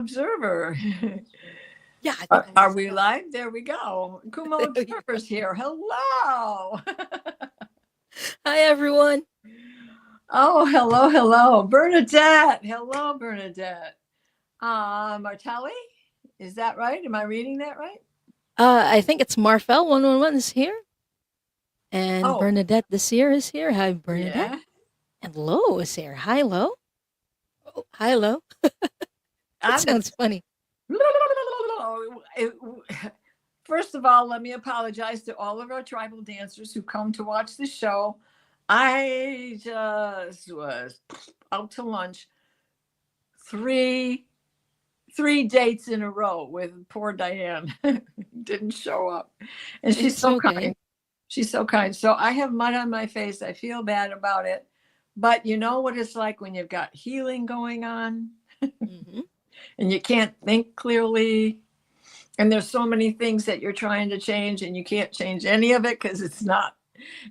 Observer. Yeah, I think Are it's we live? There we go. Kumo there we go. Observer's here. Hello. Hi, everyone. Oh, hello, hello. Bernadette. Hello, Bernadette. Martelli? Is that right? Am I reading that right? I think it's Marfel 111 is here, and Oh, Bernadette this year is here. Hi, Bernadette. yeah. And Lo is here. Hi, Lo. Oh, hi, Lo. That I'm sounds funny. First of all, let me apologize to all of our tribal dancers who come to watch the show. I just was out to lunch three three dates in a row with poor Diane. Didn't show up. And she's It's so okay. kind. She's so kind. So I have mud on my face. I feel bad about it. But you know what it's like when you've got healing going on Hmm. and you can't think clearly. And there's so many things that you're trying to change and you can't change any of it because it's not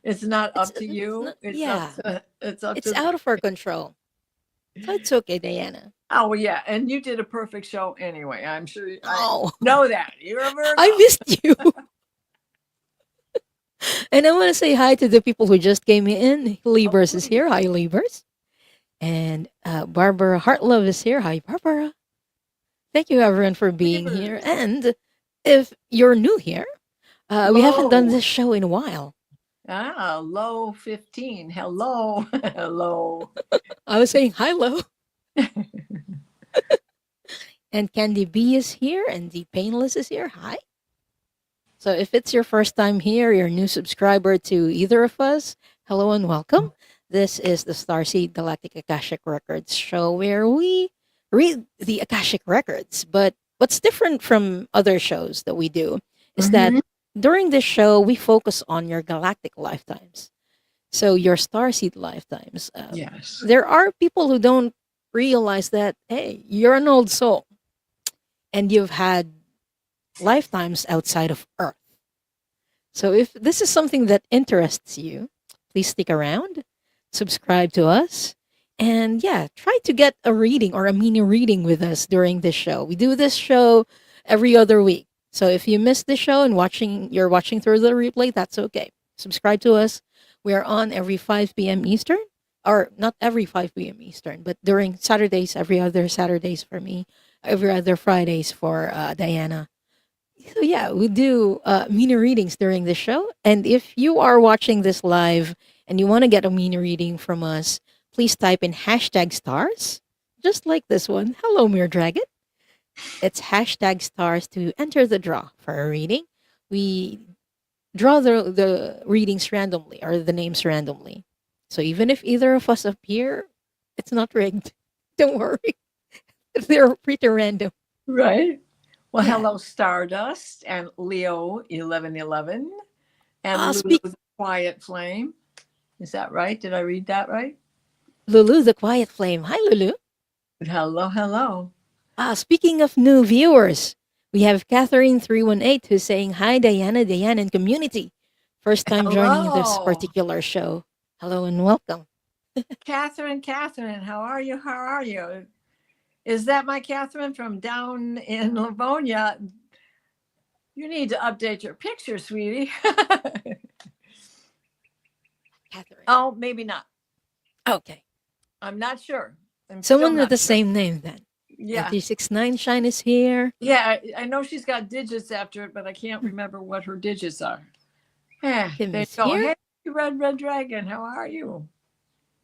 It's up to not. you. It's up Yeah, to it's up it's to out of our control. So it's okay, Diana. oh yeah. And you did a perfect show anyway. I'm sure I Oh, know that. You're a I Virgo. missed you. And I want to say hi to the people who just came in. Oh Libers is here. please. Hi, Libers. And Barbara Hartlove is here. Hi, Barbara. Thank you, everyone, for being here. Beavers. And if you're new here, we haven't done Low. this show in a while. Low 15. Hello. Hello. I was saying hi, Lo. And Candy B is here, and the Painless is here. Hi. So if it's your first time here, you're a new subscriber to either of us, hello and welcome. This is the Starseed Galactic Akashic Records show where we read the Akashic Records. But what's different from other shows that we do is that Hmm. during this show, we focus on your galactic lifetimes. So your Starseed lifetimes. Yes. There are people who don't realize that, hey, you're an old soul and you've had lifetimes outside of Earth. So if this is something that interests you, please stick around, subscribe to us, and yeah, try to get a reading or a mini reading with us during this show. We do this show every other week. So if you missed the show and you're watching through the replay, that's okay. Subscribe to us. We are on every 5 p.m. Eastern, or not every 5 p.m. Eastern, but during Saturdays, every other Saturdays for me, every other Fridays for Diana. So yeah, we do mini readings during the show. And if you are watching this live and you want to get a mini reading from us, please type in hashtag stars, just like this one. Hello, Mere Dragon. It's hashtag stars to enter the draw for a reading. We draw the readings randomly or the names randomly. So even if either of us appear, it's not rigged. Don't worry. They're pretty random. Right. Well, Yeah. hello, Stardust and Leo 1111 and Lulu Speak the Quiet Flame. Is that right? Did I read that right? Lulu the Quiet Flame. Hi, Lulu. Hello, hello. Speaking of new viewers, we have Catherine318 who's saying, hi, Diana, Diane, and community. First time joining this Hello. particular show. Hello and welcome. Catherine, how are you? How are you? Is that my Catherine from down in Livonia? You need to update your picture, sweetie. Catherine. Oh, maybe not. Okay. I'm not sure. I'm still Someone with not the sure. same name then. And Yeah. 369 Shine is here. Yeah, I know she's got digits after it, but I can't remember what her digits are. Yeah, Tim there you is go. here. Hey, Red Dragon, how are you?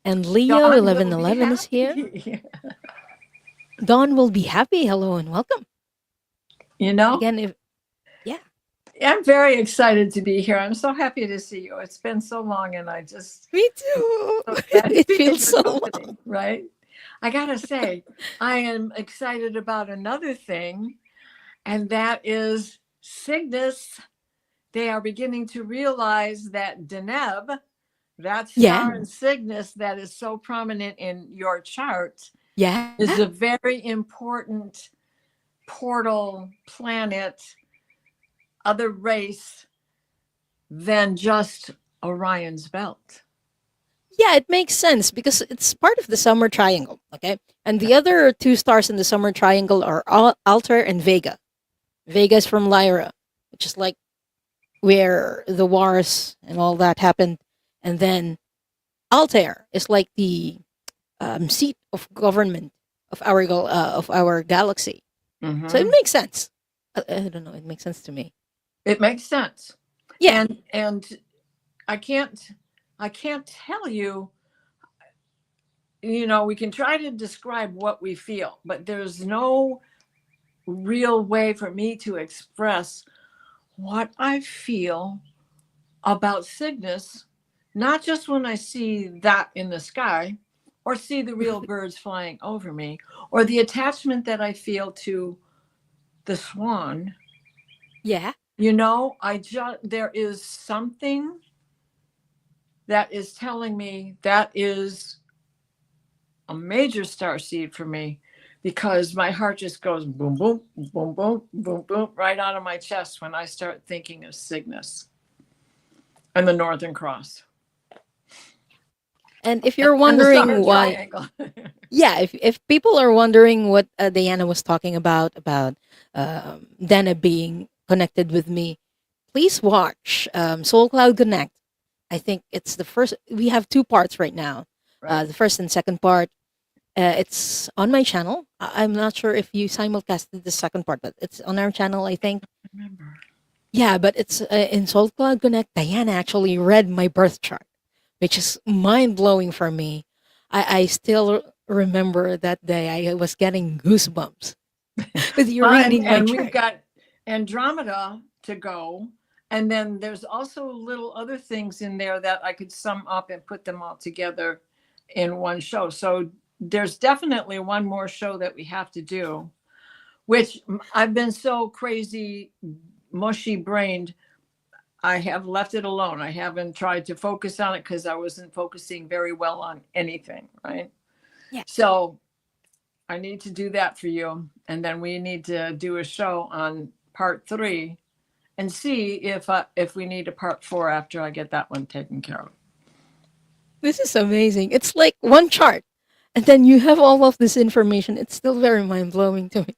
And Leo Dawn will be 1111 is here. happy. Dawn will be happy. Hello and welcome. You know, Again, if yeah, I'm very excited to be here. I'm so happy to see you. It's been so long, and I just me too. so glad to It be in feels your so long. company, right? I gotta say, I am excited about another thing, and that is Cygnus. They are beginning to realize that Deneb, that Yeah, star in Cygnus that is so prominent in your chart, yeah. is a very important portal planet, other race than just Orion's belt. Yeah, it makes sense because it's part of the summer triangle. Okay. And the other two stars in the summer triangle are Altair and Vega. Vega is from Lyra, which is like where the wars and all that happened. And then Altair is like the seat of government of our galaxy. So it Hmm. makes sense. I don't know. It makes sense to me. It makes sense. Yeah. And I can't I can't tell you, we can try to describe what we feel, but there's no real way for me to express what I feel about Cygnus, not just when I see that in the sky or see the real birds flying over me or the attachment that I feel to the swan. Yeah. There is something that is telling me that is a major star seed for me, because my heart just goes boom, boom, boom, boom, boom, boom, right out of my chest when I start thinking of Cygnus and the Northern Cross And if you're and the wondering Summer why, Triangle. yeah, if people are wondering what Diana was talking about Dana being connected with me, please watch Soul Cloud Connect. I think it's the first. We have two parts right now. Right. The first and second part. It's on my channel. I'm not sure if you simulcasted the second part, but it's on our channel, I think. Remember. Yeah, but it's in Soul Cloud Connect. Diana actually read my birth chart, which is mind blowing for me. I still remember that day. I was getting goosebumps with you reading my And we've chart. got Andromeda to go. And then there's also little other things in there that I could sum up and put them all together in one show. So there's definitely one more show that we have to do, which I've been so crazy, mushy brained. I have left it alone. I haven't tried to focus on it because I wasn't focusing very well on anything. Right. Yeah. So I need to do that for you. And then we need to do a show on part 3 and see if we need a part 4 after I get that one taken care of. This is amazing. It's like one chart, and then you have all of this information. It's still very mind blowing to me.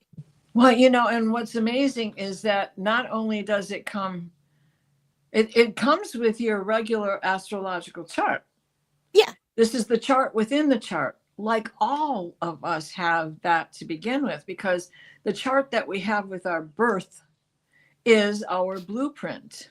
Well, and what's amazing is that not only does it come, it comes with your regular astrological chart. Yeah. This is the chart within the chart. Like all of us have that to begin with, because the chart that we have with our birth is our blueprint.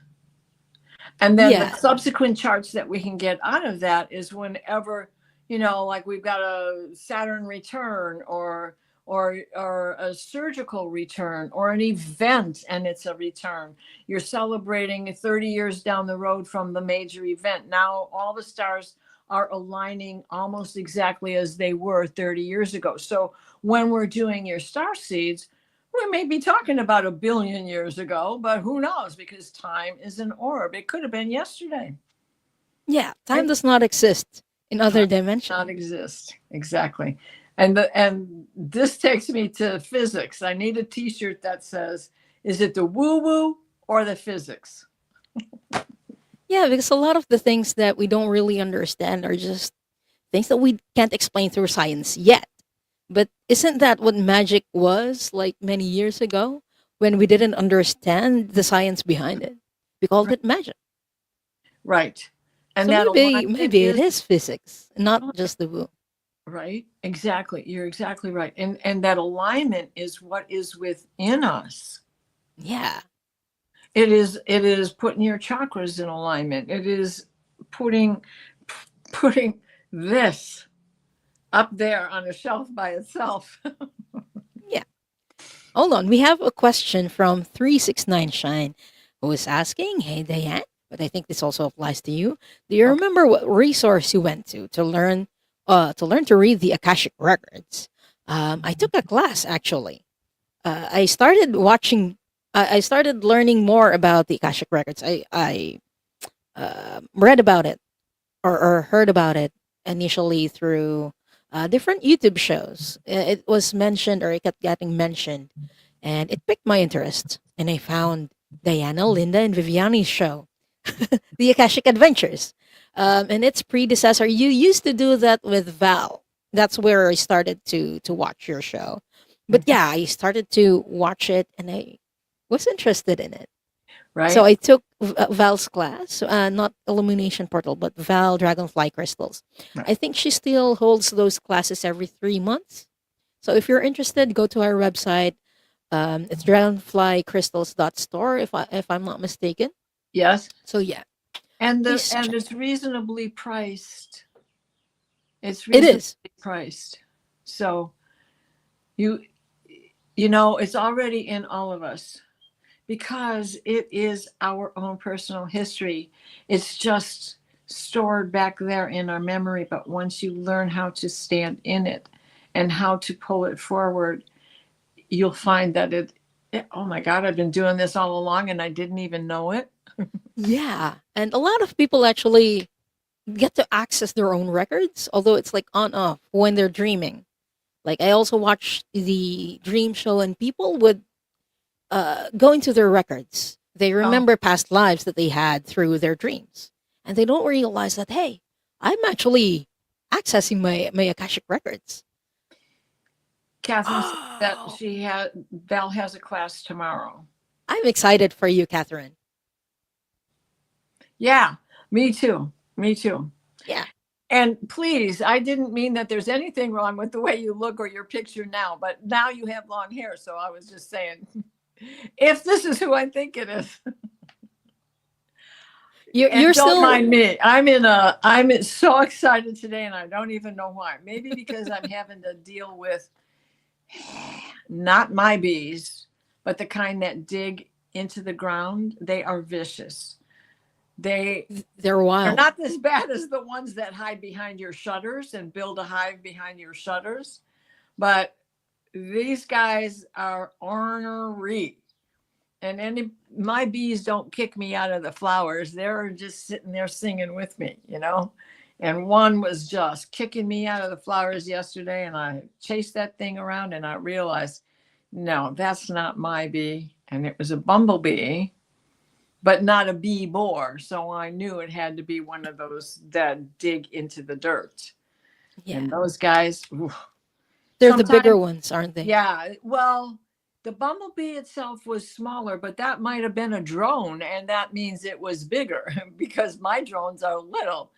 And then the Yeah. subsequent charts that we can get out of that is whenever, like we've got a Saturn return or a surgical return or an event and it's a return. You're celebrating 30 years down the road from the major event. Now all the stars are aligning almost exactly as they were 30 years ago. So when we're doing your star seeds, we may be talking about a billion years ago, but who knows? Because time is an orb. It could have been yesterday. Yeah. Time Right? does not exist in other Time does dimensions. not exist. Exactly. And this takes me to physics. I need a T-shirt that says, "Is it the woo-woo or the physics?" Yeah, because a lot of the things that we don't really understand are just things that we can't explain through science yet. But isn't that what magic was like many years ago when we didn't understand the science behind it? We called Right. it magic. Right. And So that alignment maybe it is is physics, not just the woo. right. Exactly. You're exactly right. And that alignment is what is within us. Yeah. It is putting your chakras in alignment. It is putting putting this up there on a shelf by itself. Yeah. Hold on. We have a question from 369 Shine who is asking, "Hey Diane, but I think this also applies to you. Do you Okay. remember what resource you went to learn to read the Akashic records?" I took a class actually. I started watching. I started learning more about the Akashic records. I read about it or heard about it initially through different YouTube shows. It was mentioned or it kept getting mentioned, and it piqued my interest. And I found Diana, Linda, and Viviani's show, The Akashic Adventures. and its predecessor. You used to do that with Val. That's where I started to watch your show. But yeah, I started to watch it, and I was interested in it. So Right? I took Val's class, not Illumination Portal, but Val Dragonfly Crystals. Right. I think she still holds those classes every 3 months. So if you're interested, go to our website. It's dragonflycrystals.store, if I'm not mistaken. Yes. So yeah, And please check. it's reasonably priced. It's It reasonably is. priced. So you you know, it's already in all of us because it is our own personal history. It's just stored back there in our memory, but once you learn how to stand in it and how to pull it forward, you'll find that oh my God, I've been doing this all along and I didn't even know it. Yeah, and a lot of people actually get to access their own records, although it's like on off when they're dreaming. Like I also watch the dream show, and people would go into their records. They Oh, remember past lives that they had through their dreams, and they don't realize that hey, I'm actually accessing my Akashic records. Catherine said that Oh, Val has a class tomorrow. I'm excited for you, Catherine. Yeah, me too. Me too. Yeah, And please, I didn't mean that there's anything wrong with the way you look or your picture now, but now you have long hair. So I was just saying, if this is who I think it is, and you're don't still mind me, I'm so excited today and I don't even know why. Maybe because I'm having to deal with not my bees, but the kind that dig into the ground. They are vicious. They they're are wild. not as bad as the ones that hide behind your shutters and build a hive behind your shutters, but these guys are ornery. And my bees don't kick me out of the flowers. They're just sitting there singing with me, you know. And one was just kicking me out of the flowers yesterday, and I chased that thing around, and I realized, no, that's not my bee, and it was a bumblebee, but not a bee boar. So I knew it had to be one of those that dig into the dirt. Yeah, And those guys, they're the bigger sometimes, ones, aren't they? yeah, well, the bumblebee itself was smaller, but that might have been a drone, and that means it was bigger because my drones are little.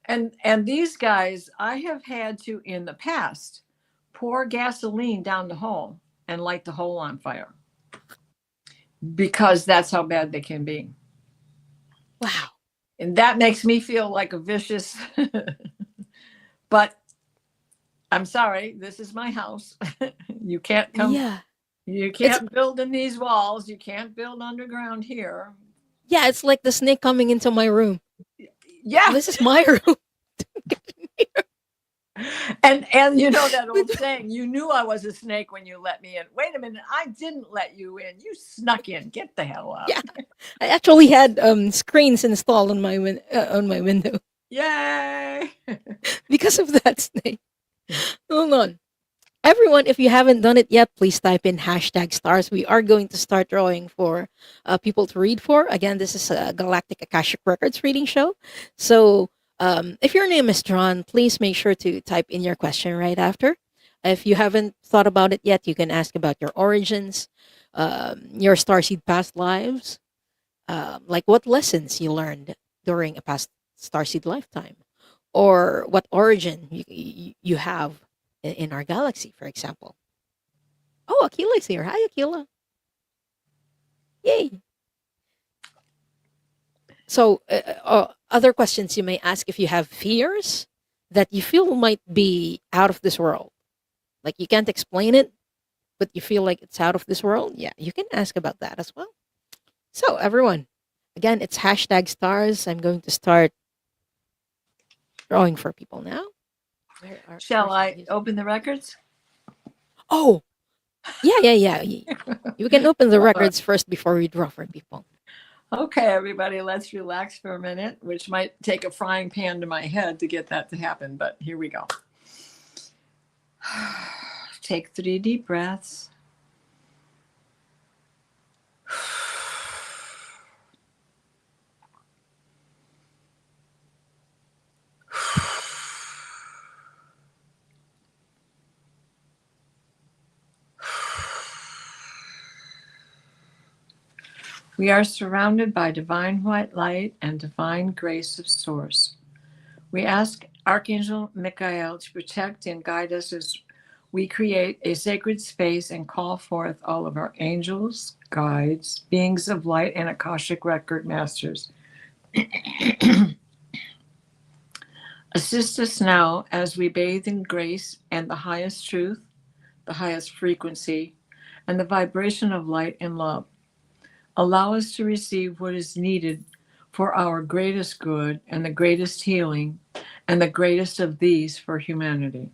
And these guys, I have had to in the past pour gasoline down the hole and light the hole on fire because that's how bad they can be. Wow. And that makes me feel like a vicious, but I'm sorry, this is my house. You can't come, Yeah, you it's can't build in these walls. You can't build underground here. yeah, it's like the snake coming into my room. Yeah. This is my room. And you know that old saying, you knew I was a snake when you let me in. Wait a minute, I didn't let you in. You snuck in. Get the hell out. Yeah, I actually had screens installed on my window Yay. because of that snake. Hold on. Everyone, if you haven't done it yet, please type in hashtag stars. We are going to start drawing for people to read for. Again, this is a Galactic Akashic Records reading show. So if your name is drawn, please make sure to type in your question right after. If you haven't thought about it yet, you can ask about your origins, your starseed past lives, like what lessons you learned during a past starseed lifetime, or what origin you have in our galaxy, for example. Oh, Akila's here. Hi, Akila. Yay. So, other questions you may ask if you have fears that you feel might be out of this world, like you can't explain it, but you feel like it's out of this world. Yeah, you can ask about that as well. So, everyone, again, it's hashtag stars. I'm going to start drawing for people now. Shall Where's my I music? open the records? Oh, yeah. You can open the records first before we draw for people. Okay, everybody, let's relax for a minute, which might take a frying pan to my head to get that to happen, but here we go. Take 3 deep breaths. We are surrounded by divine white light and divine grace of Source. We ask Archangel Michael to protect and guide us as we create a sacred space and call forth all of our angels, guides, beings of light, and Akashic record masters. Assist us now as we bathe in grace and the highest truth, the highest frequency, and the vibration of light and love. Allow us to receive what is needed for our greatest good and the greatest healing and the greatest of these for humanity.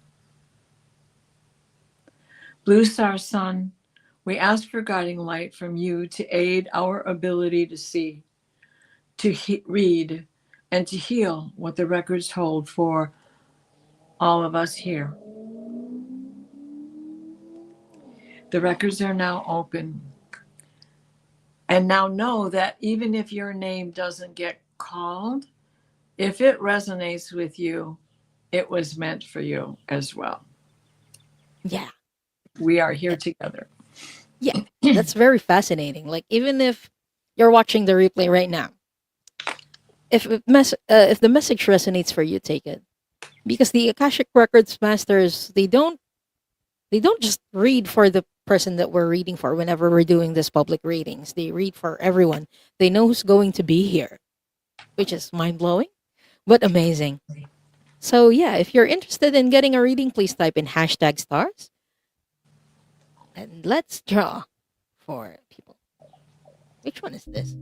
Blue Star Sun, we ask for guiding light from you to aid our ability to see, to read, and to heal what the records hold for all of us here. The records are now open. And now know that even if your name doesn't get called, if it resonates with you, it was meant for you as well. Yeah. We are here together. Yeah. That's very fascinating. Like, even if you're watching the replay right now, if the message resonates for you, take it. Because the Akashic Records Masters, they don't just read for the person that we're reading for whenever we're doing this public readings. They read for everyone. They know who's going to be here, which is mind-blowing, but amazing. So yeah, if you're interested in getting a reading, please type in #stars. And let's draw for people. Which one is this?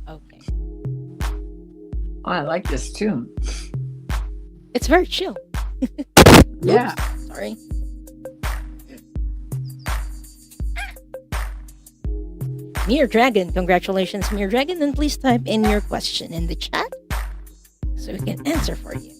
Okay. Oh, I like this too. It's very chill. Yeah. Oops, sorry. Mere Dragon, congratulations, Mere Dragon, and please type in your question in the chat so we can answer for you.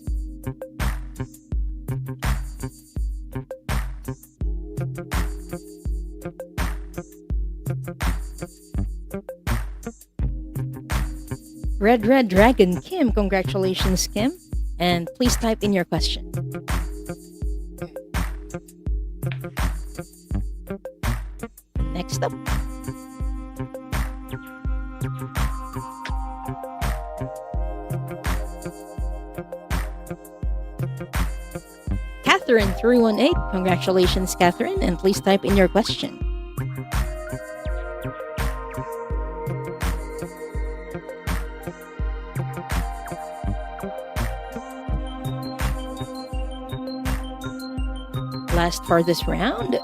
Red Dragon Kim, congratulations, Kim, and please type in your question. Next up. Catherine 318, congratulations, Catherine, and please type in your question. Last for this round,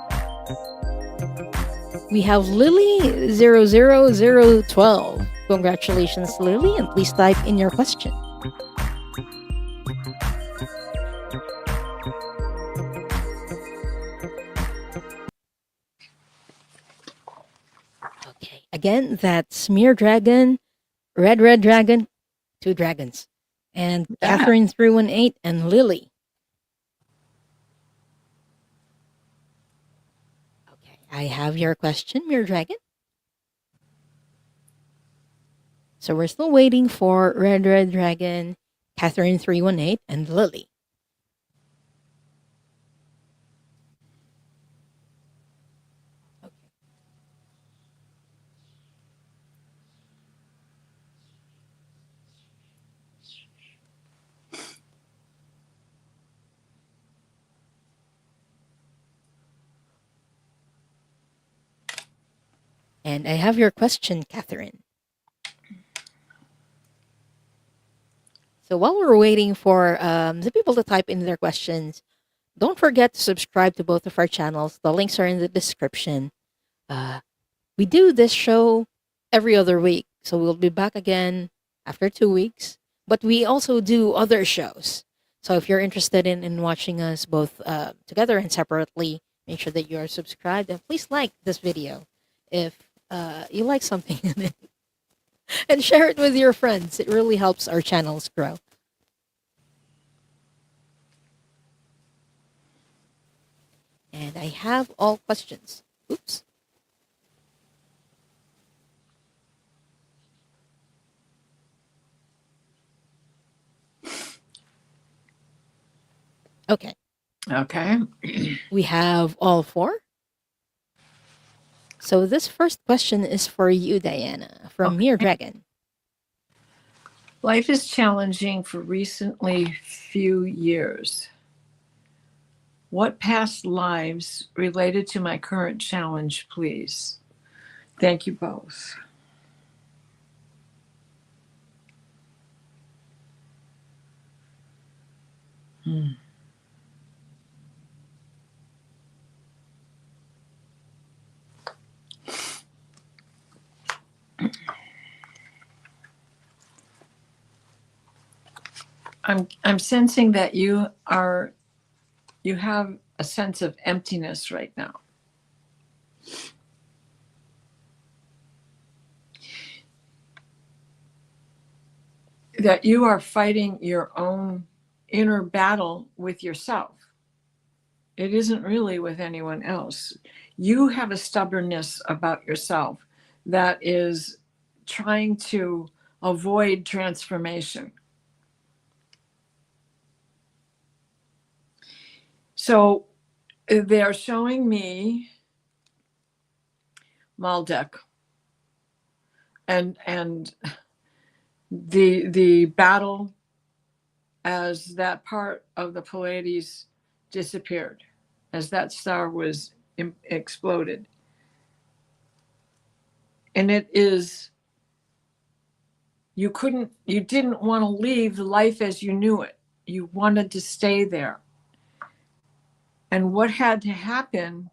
we have Lily 00012. Congratulations, Lily, and please type in your question. Okay, again, that's Mere Dragon, Red Dragon, 2 dragons, and Catherine 318 and Lily. I have your question, Mere Dragon. So we're still waiting for Red Dragon, Catherine 318, and Lily. Okay. And I have your question, Catherine. So while we're waiting for the people to type in their questions, don't forget to subscribe to both of our channels. The links are in the description. We do this show every other week, so we'll be back again after 2 weeks. But we also do other shows. So if you're interested in watching us both together and separately, make sure that you are subscribed. And please like this video if you like something in it. And share it with your friends. It really helps our channels grow. And I have all questions. Oops. Okay. Okay. We have all 4. So this first question is for you, Diana, from Okay. Mere Dragon. Life is challenging for recently few years. What past lives related to my current challenge, please? Thank you both. I'm sensing that you have a sense of emptiness right now. That you are fighting your own inner battle with yourself. It isn't really with anyone else. You have a stubbornness about yourself that is trying to avoid transformation. So they're showing me Maldek and the battle as that part of the Pleiades disappeared, as that star was exploded. And it is, you didn't want to leave the life as you knew it. You wanted to stay there. And what had to happen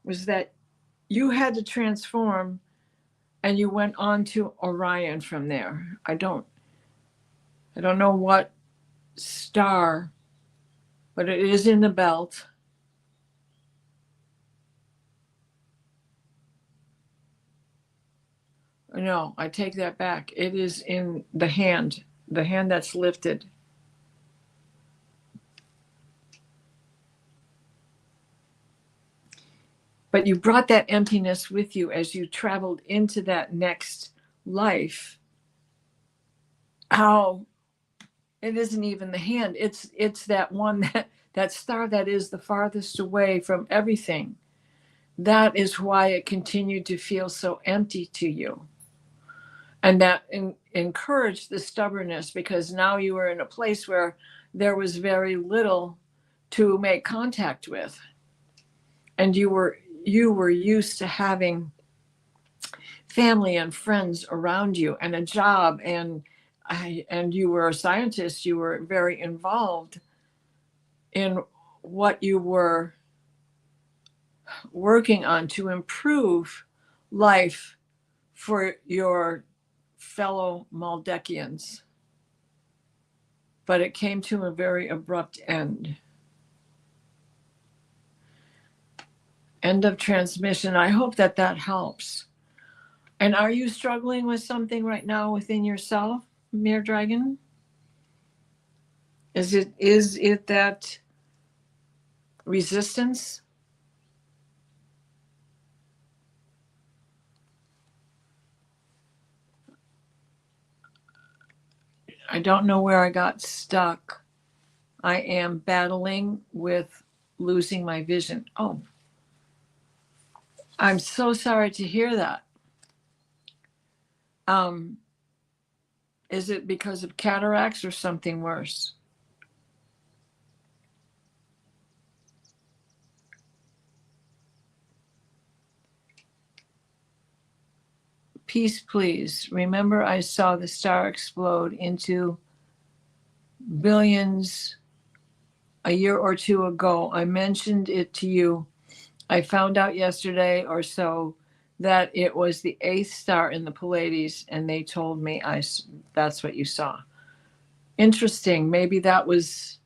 was that you had to transform, and you went on to Orion from there. I don't know what star, but it is in the belt. No, I take that back. It is in the hand that's lifted. But you brought that emptiness with you as you traveled into that next life. How it isn't even the hand. It's that one, that star that is the farthest away from everything. That is why it continued to feel so empty to you. And that encouraged the stubbornness, because now you were in a place where there was very little to make contact with. And you were used to having family and friends around you and a job, and you were a scientist. You were very involved in what you were working on to improve life for your fellow Maldekians. But it came to a very abrupt end. End of transmission. I hope that helps. And are you struggling with something right now within yourself, Mere Dragon? Is it that resistance? I don't know where I got stuck. I am battling with losing my vision. Oh, I'm so sorry to hear that. Is it because of cataracts or something worse? Peace, please. Remember, I saw the star explode into billions a year or two ago. I mentioned it to you. I found out yesterday or so that it was the 8th star in the Pleiades, and they told me that's what you saw. Interesting. Maybe that was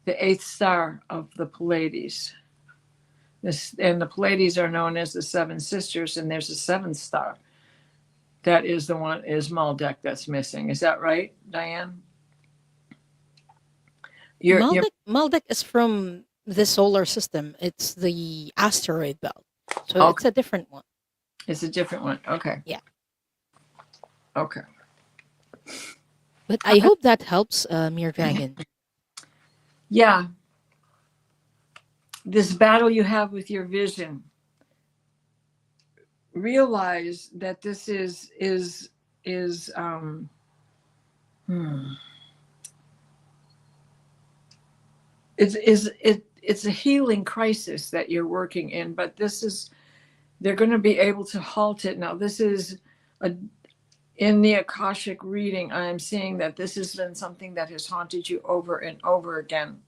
the 8th star of the Pleiades. And the Pleiades are known as the 7 sisters, and there's a 7th star. That is the one, is Maldek, that's missing. Is that right, Diane? Maldek is from the solar system. It's the asteroid belt. So okay. It's a different one. It's a different one. Okay. Yeah. Okay. But I hope that helps, Mere Dragon. Yeah. this battle you have with your vision, realize that this is hmm, it's a healing crisis that you're working in, but this is, they're going to be able to halt it. Now, this is a, in the Akashic reading, I am seeing that this has been something that has haunted you over and over again.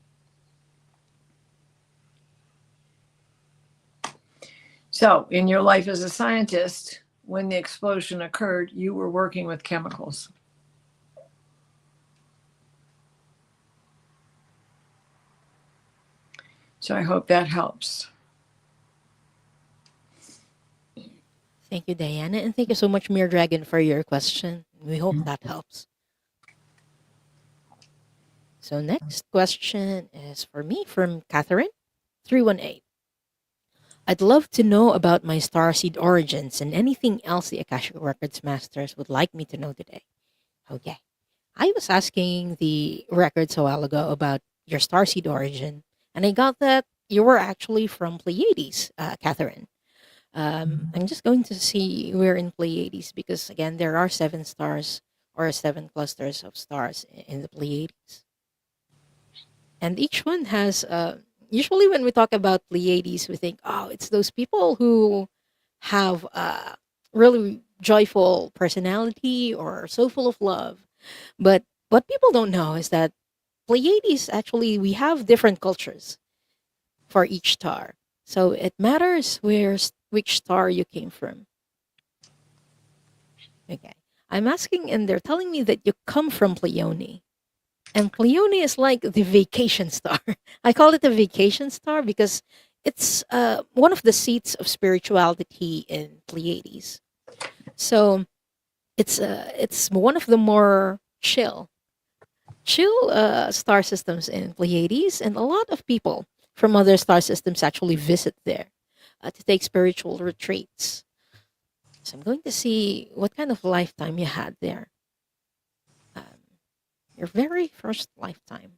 So, in your life as a scientist, when the explosion occurred, you were working with chemicals. So, I hope that helps. Thank you, Diana, and thank you so much, Mere Dragon, for your question. We hope that helps. So next question is for me from Catherine, 318. I'd love to know about my starseed origins and anything else the Akashic Records Masters would like me to know today. Okay. I was asking the records a while ago about your starseed origin, and I got that you were actually from Pleiades, Catherine. I'm just going to see where in Pleiades because, again, there are 7 stars or 7 clusters of stars in the Pleiades. And each one has, usually when we talk about Pleiades, we think, oh, it's those people who have really joyful personality or so full of love. But what people don't know is that Pleiades actually, we have different cultures for each star. So it matters which star you came from. Okay. I'm asking, and they're telling me that you come from Pleione. And Pleione is like the vacation star. I call it a vacation star because it's one of the seats of spirituality in Pleiades. So it's one of the more chill star systems in Pleiades, and a lot of people from other star systems actually visit there to take spiritual retreats. So I'm going to see what kind of lifetime you had there. Um, your very first lifetime.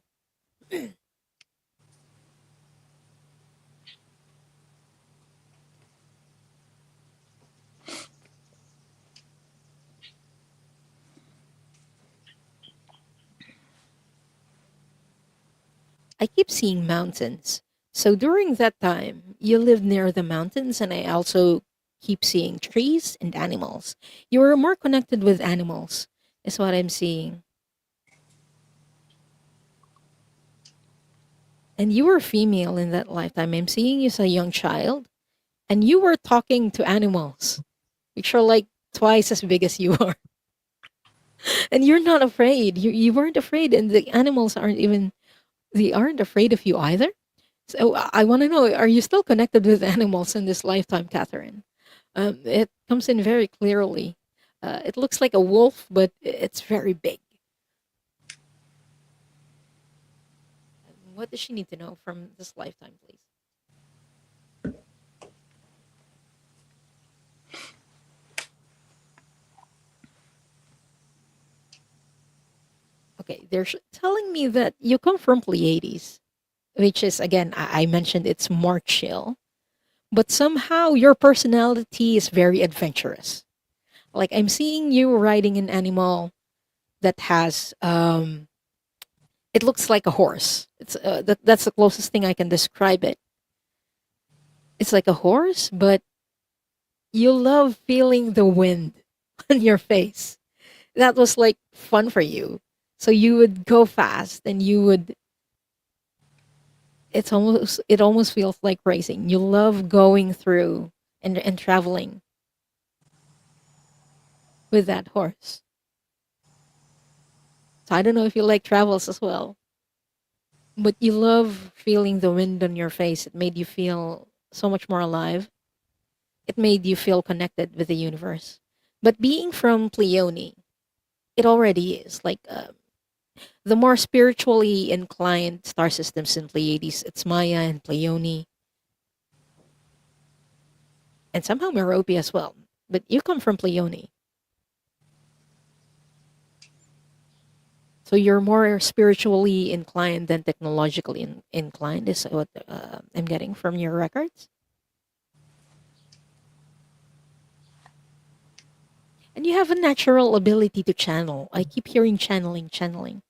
I keep seeing mountains. So during that time, you lived near the mountains, and I also keep seeing trees and animals. You were more connected with animals, is what I'm seeing. And you were female in that lifetime. I'm seeing you as a young child, and you were talking to animals, which are like twice as big as you are. And you're not afraid. You weren't afraid, and the animals aren't even, they aren't afraid of you either. So I want to know, are you still connected with animals in this lifetime, Catherine? It comes in very clearly. It looks like a wolf, but it's very big. What does she need to know from this lifetime, please? Okay, they're telling me that you come from Pleiades, which is, again, I mentioned it's more chill, but somehow your personality is very adventurous. Like I'm seeing you riding an animal that has it looks like a horse. It's that's the closest thing I can describe it. It's like a horse, but you love feeling the wind on your face. That was like fun for you. So you would go fast, and you would, it almost feels like racing. You love going through and traveling with that horse. So I don't know if you like travels as well, but you love feeling the wind on your face. It made you feel so much more alive. It made you feel connected with the universe. But being from Pleione, it already is like the more spiritually inclined star systems in Pleiades. It's Maya and Pleione, and somehow Merope as well. But you come from Pleione. So you're more spiritually inclined than technologically inclined, is what I'm getting from your records. And you have a natural ability to channel. I keep hearing channeling, channeling.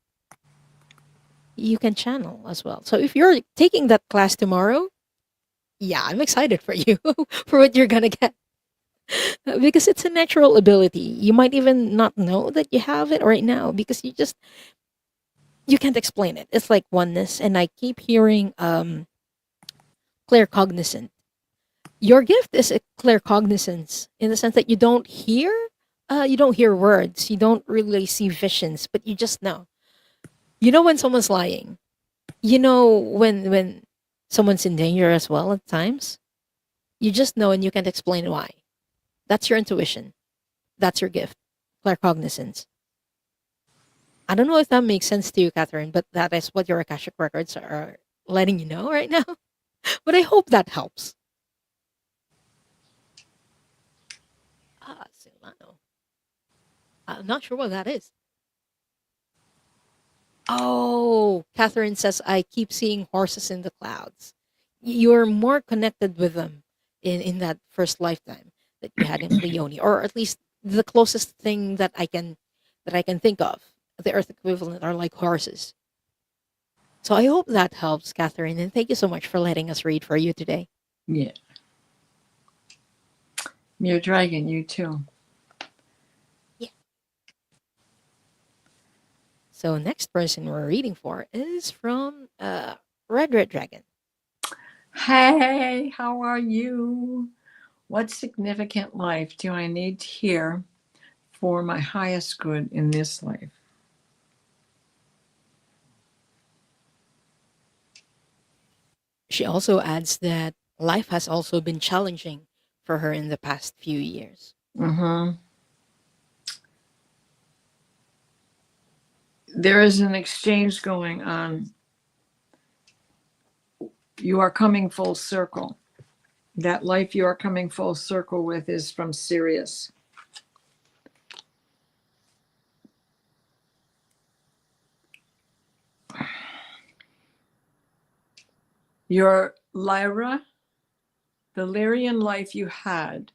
You can channel as well. So if you're taking that class tomorrow, yeah, I'm excited for you for what you're gonna get. Because it's a natural ability. You might even not know that you have it right now because you can't explain it. It's like oneness, and I keep hearing claircognizant. Your gift is a claircognizance in the sense that you don't hear words, you don't really see visions, but you just know. You know when someone's lying. You know when someone's in danger as well at times. You just know and you can't explain why. That's your intuition. That's your gift. Claircognizance. I don't know if that makes sense to you, Catherine, but that is what your Akashic records are letting you know right now. But I hope that helps. Silano. I'm not sure what that is. Oh, Catherine says, I keep seeing horses in the clouds. You're more connected with them in that first lifetime that you had in Cleone, or at least the closest thing that I can think of. The Earth equivalent are like horses. So I hope that helps, Catherine, and thank you so much for letting us read for you today. Yeah. Your dragon, you too. Yeah. So next person we're reading for is from Red Dragon. Hey, how are you? What significant life do I need to hear for my highest good in this life? She also adds that life has also been challenging for her in the past few years. Mm-hmm. There is an exchange going on. You are coming full circle. That life you are coming full circle with is from Sirius. Your Lyra, the Lyrian life you had,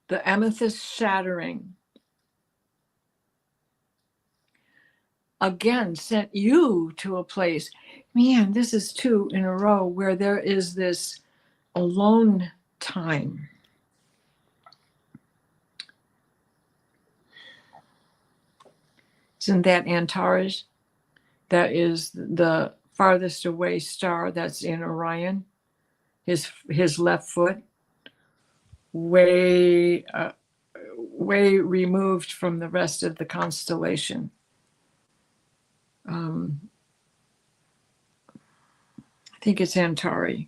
the amethyst shattering, again sent you to a place. Man, this is two in a row where there is this alone time. Isn't that Antares? That is the farthest away star that's in Orion. His left foot, way way removed from the rest of the constellation. I think it's Antares.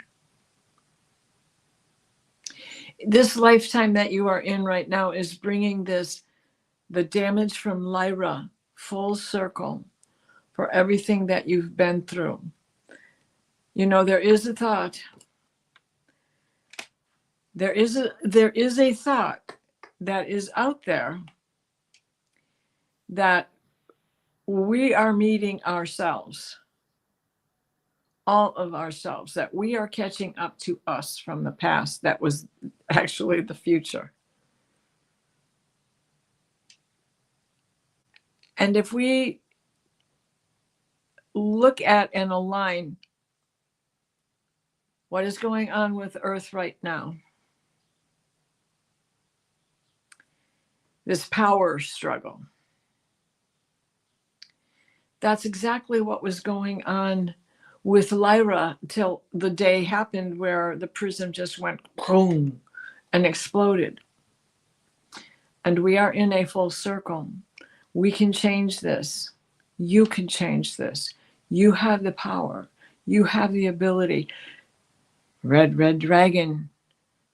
This lifetime that you are in right now is bringing the damage from Lyra full circle for everything that you've been through. You know, there is a thought. There is a thought that is out there that we are meeting ourselves, all of ourselves, that we are catching up to us from the past that was actually the future. And if we look at and align what is going on with Earth right now, this power struggle, that's exactly what was going on with Lyra till the day happened where the prism just went boom and exploded. And we are in a full circle. We can change this. You can change this. You have the power. You have the ability. Red Dragon,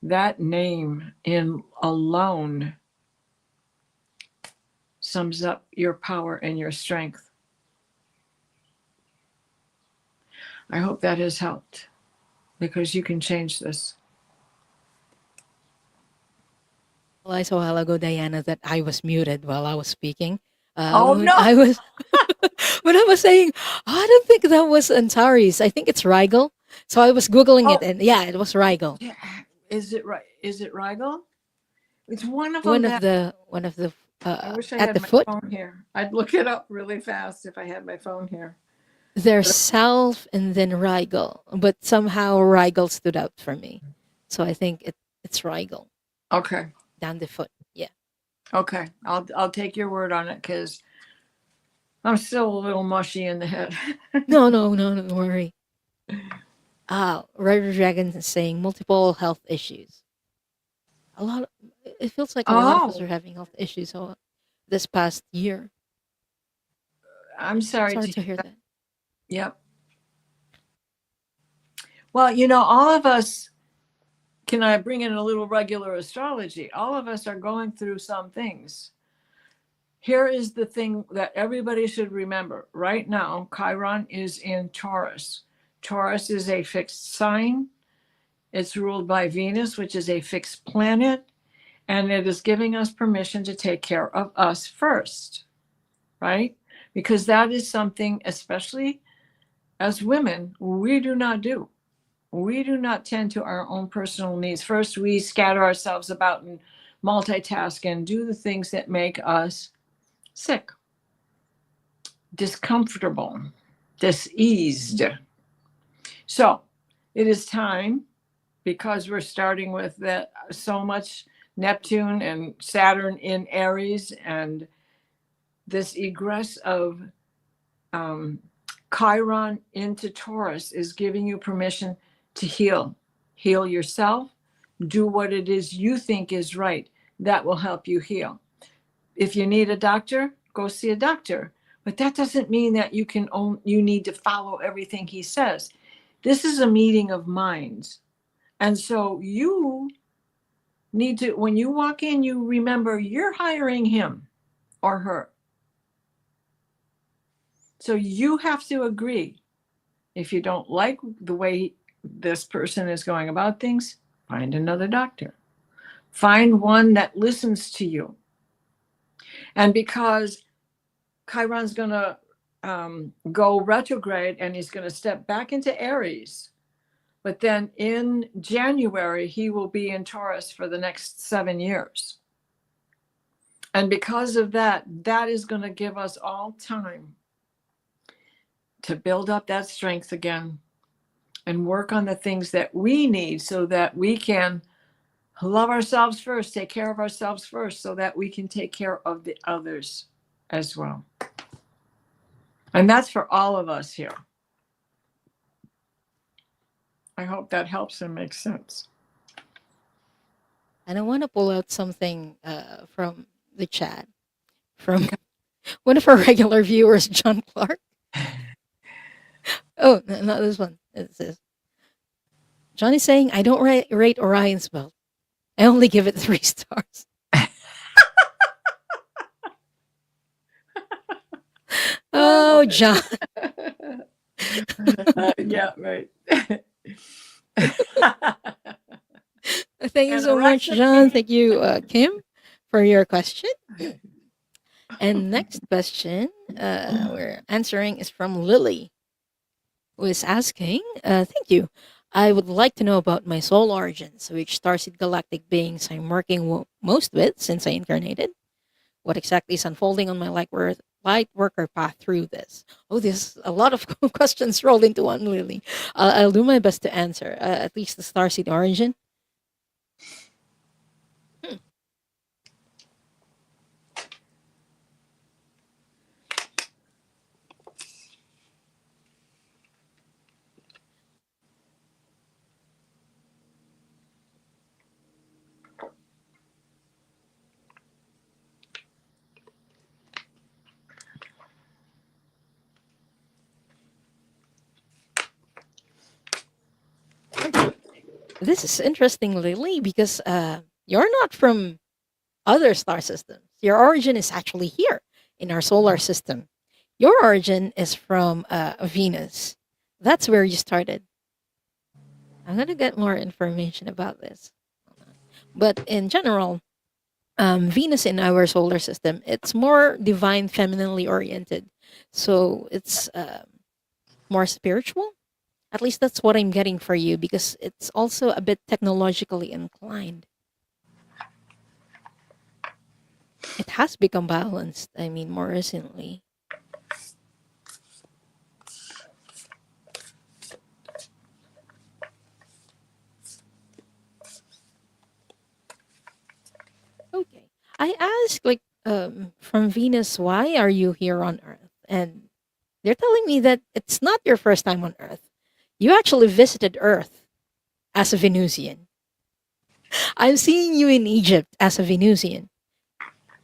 that name in alone sums up your power and your strength. I hope that has helped, because you can change this. realized a while ago, Diana, that I was muted while I was speaking. Oh When no. I was when I was saying, "Oh, I don't think that was Antares. I think it's Rigel." So I was googling it, Oh, and yeah, it was Rigel. yeah. Is it right? Is it Rigel? It's one of them One of that the I wish I at the had my foot. phone here. I'd look it up really fast if I had my phone here. There's Self and then Rigel, but somehow Rigel stood out for me. So I think it's Rigel Okay. down the foot. Yeah. Okay. I'll take your word on it because I'm still a little mushy in the head. No, no, no, don't worry. Red Dragon is saying multiple health issues. A lot. It feels like a lot of us Oh, are having health issues this past year. I'm sorry Sorry to to hear hear that. that. Yep. Well, all of us, can I bring in a little regular astrology? All of us are going through some things. Here is the thing that everybody should remember. Right now, Chiron is in Taurus. Taurus is a fixed sign. It's ruled by Venus, which is a fixed planet, and it is giving us permission to take care of us first, right? Because that is something, especially as women, we do not do. We do not tend to our own personal needs. First, we scatter ourselves about and multitask and do the things that make us sick, discomfortable, diseased. So it is time, because we're starting with that so much Neptune and Saturn in Aries, and this egress of Chiron into Taurus is giving you permission to heal. Heal yourself. Do what it is you think is right. That will help you heal. If you need a doctor, go see a doctor. But that doesn't mean that you need to follow everything he says. This is a meeting of minds. And so you need to, when you walk in, you remember you're hiring him or her. So you have to agree. If you don't like the way this person is going about things, find another doctor. Find one that listens to you. And because Chiron's going to go retrograde and he's going to step back into Aries, but then in January, he will be in Taurus for the next 7 years. And because of that, that is going to give us all time to build up that strength again and work on the things that we need so that we can love ourselves first, take care of ourselves first, so that we can take care of the others as well. And that's for all of us here. I hope that helps and makes sense. And I want to pull out something from the chat from one of our regular viewers, John Clark. Oh, not this one. It says, John is saying, I don't rate Orion's belt. I only give it 3 stars. Oh, John. Yeah, right. Thank you so much, John. Thank you, Kim, for your question. And next question we're answering is from Lily, who is asking, thank you. I would like to know about my soul origins, which Starseed Galactic beings I'm working most with since I incarnated. What exactly is unfolding on my light worker path through this? Oh, there's a lot of questions rolled into one, Lily. I'll do my best to answer, at least the Starseed origin. This is interesting, Lily, because you're not from other star systems. Your origin is actually here in our solar system. Your origin is from Venus. That's where you started. I'm going to get more information about this. But in general, Venus in our solar system, it's more divine, femininely oriented. So it's more spiritual. At least that's what I'm getting for you because it's also a bit technologically inclined. It has become balanced, I mean, more recently. Okay. I asked, like, from Venus, why are you here on Earth? And they're telling me that it's not your first time on Earth. You actually visited Earth as a Venusian. I'm seeing you in Egypt as a Venusian.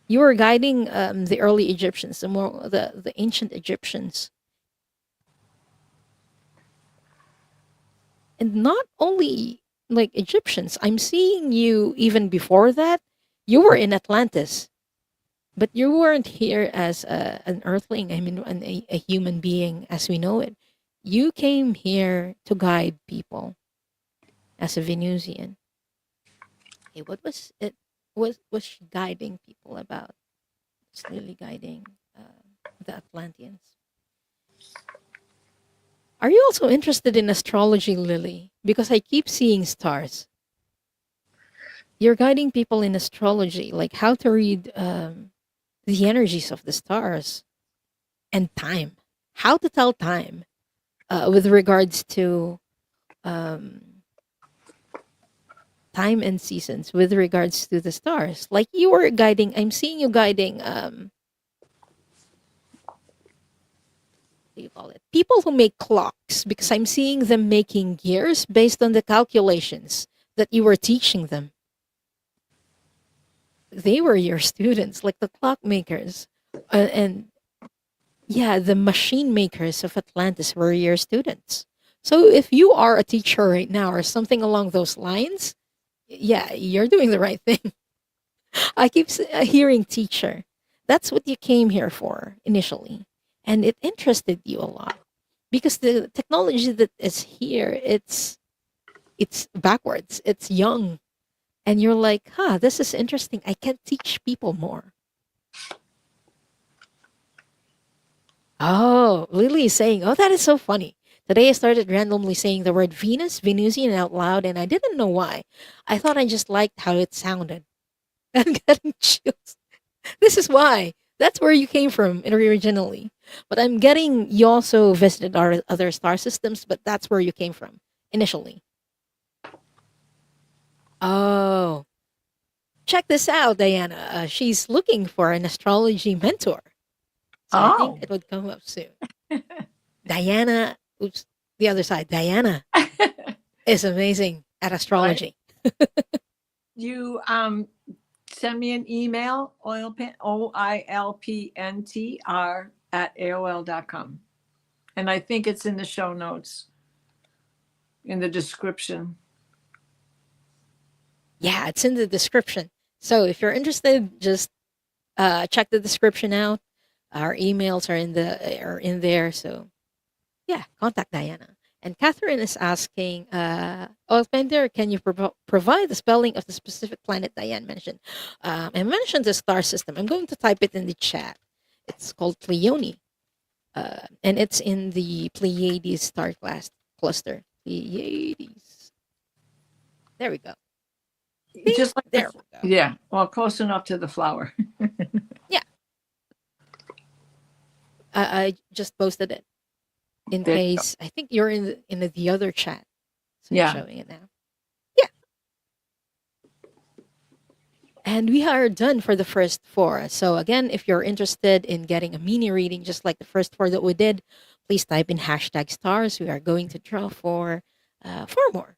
You were guiding the early Egyptians, the ancient Egyptians. And not only like Egyptians, I'm seeing you even before that. You were in Atlantis, but you weren't here as an earthling. I mean, a human being as we know it. You came here to guide people as a Venusian. Okay, what was it? Was she guiding people about? Slowly guiding the Atlanteans. Are you also interested in astrology, Lily? Because I keep seeing stars. You're guiding people in astrology, like how to read the energies of the stars and time. How to tell time with regards to um, time and seasons, with regards to the stars. Like you were guiding, I'm seeing you guiding, what do you call it? People who make clocks, because I'm seeing them making gears based on the calculations that you were teaching them. They were your students, like the clockmakers. And yeah, the machine makers of Atlantis were your students. So if you are a teacher right now or something along those lines, yeah, you're doing the right thing. I keep hearing teacher. That's what you came here for initially. And it interested you a lot because the technology that is here, it's backwards. It's young. And you're like, huh, this is interesting. I can teach people more. Oh, Lily is saying, oh, that is so funny. Today I started randomly saying the word Venus, Venusian out loud, and I didn't know why. I thought I just liked how it sounded. I'm getting chills. This is why. That's where you came from originally. But I'm getting you also visited our other star systems, but that's where you came from initially. Oh, check this out, Diana. She's looking for an astrology mentor. So I think it would come up soon. Diana, oops, the other side. Diana is amazing at astrology. You send me an email, oilpntr at AOL.com. And I think it's in the show notes, in the description. Yeah, it's in the description. So if you're interested, just check the description out. Our emails are in there. So yeah, contact Diana. And Catherine is asking, Oilpender, can you provide the spelling of the specific planet Diane mentioned? I mentioned the star system. I'm going to type it in the chat. It's called Pleione. And it's in the Pleiades star cluster. Pleiades. There we go. Just like there we go. Yeah, well, close enough to the flower. Yeah. I just posted it. In There you case, I think you're in the other chat. So Yeah. I'm showing it now. Yeah. And we are done for the first 4. So again, if you're interested in getting a mini reading, just like the first 4 that we did, please type in #stars. We are going to draw for 4 more.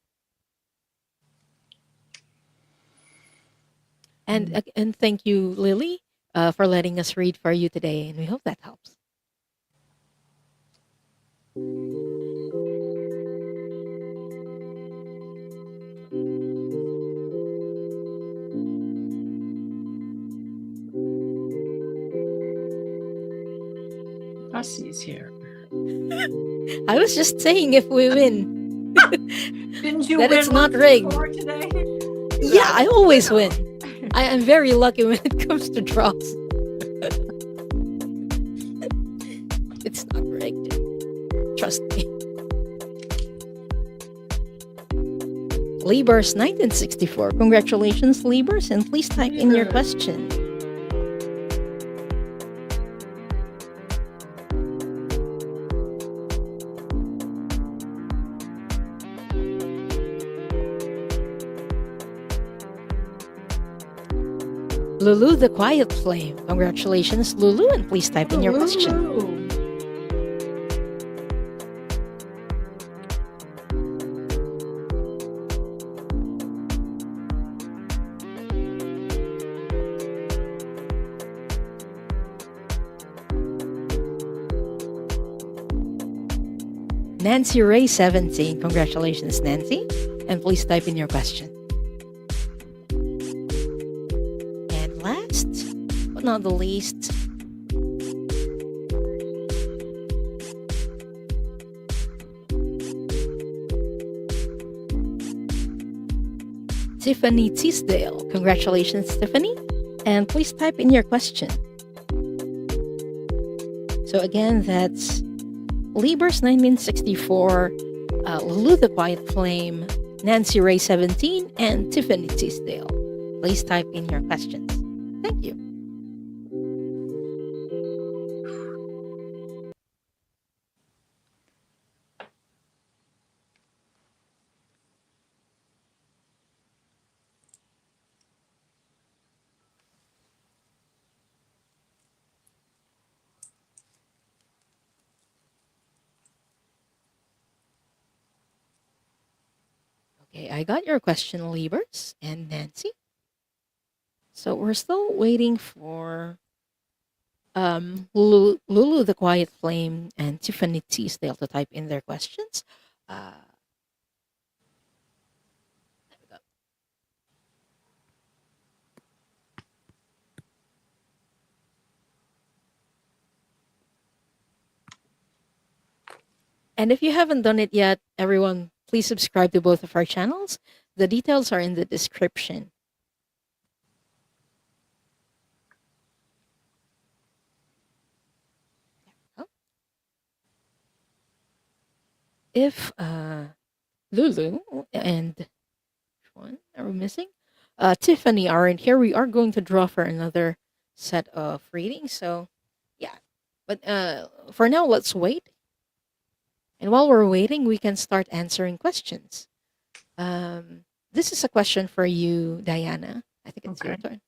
And thank you, Lily, for letting us read for you today. And we hope that helps. Hussey's here. I was just saying if we win. Didn't you that win it's not rigged. today? Yeah, I always win. I am very lucky when it comes to draws. It's not rigged. Trust me. Libers 1964. Congratulations, Libers, and please type in your question. Lulu the Quiet Flame. Congratulations, Lulu, and please type in your question. Nancy Ray 17. Congratulations, Nancy. And please type in your question. And last but not the least, Tiffany Teasdale. Congratulations, Tiffany. And please type in your question. So again, that's Libers 1964, Lulu the Quiet Flame, Nancy Ray 17, and Tiffany Teasdale. Please type in your questions. Thank you. Okay, I got your question, Libers and Nancy. So we're still waiting for Lulu the Quiet Flame and Tiffany Teasdale to type in their questions. There we go. And if you haven't done it yet, everyone, please subscribe to both of our channels. The details are in the description. If Lulu and which one are we missing? Tiffany aren't here, we are going to draw for another set of readings. So yeah, but for now, let's wait. And while we're waiting, we can start answering questions. This is a question for you, Diana. I think it's your turn.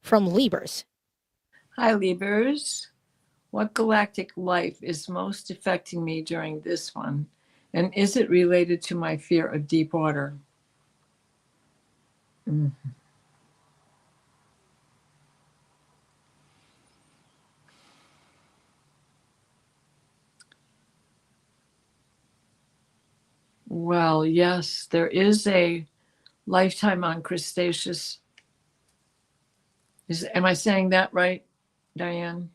From Libers. Hi, Libers. What galactic life is most affecting me during this one? And is it related to my fear of deep water? Well, yes, there is a lifetime on Cretaceous. Am I saying that right, Diane?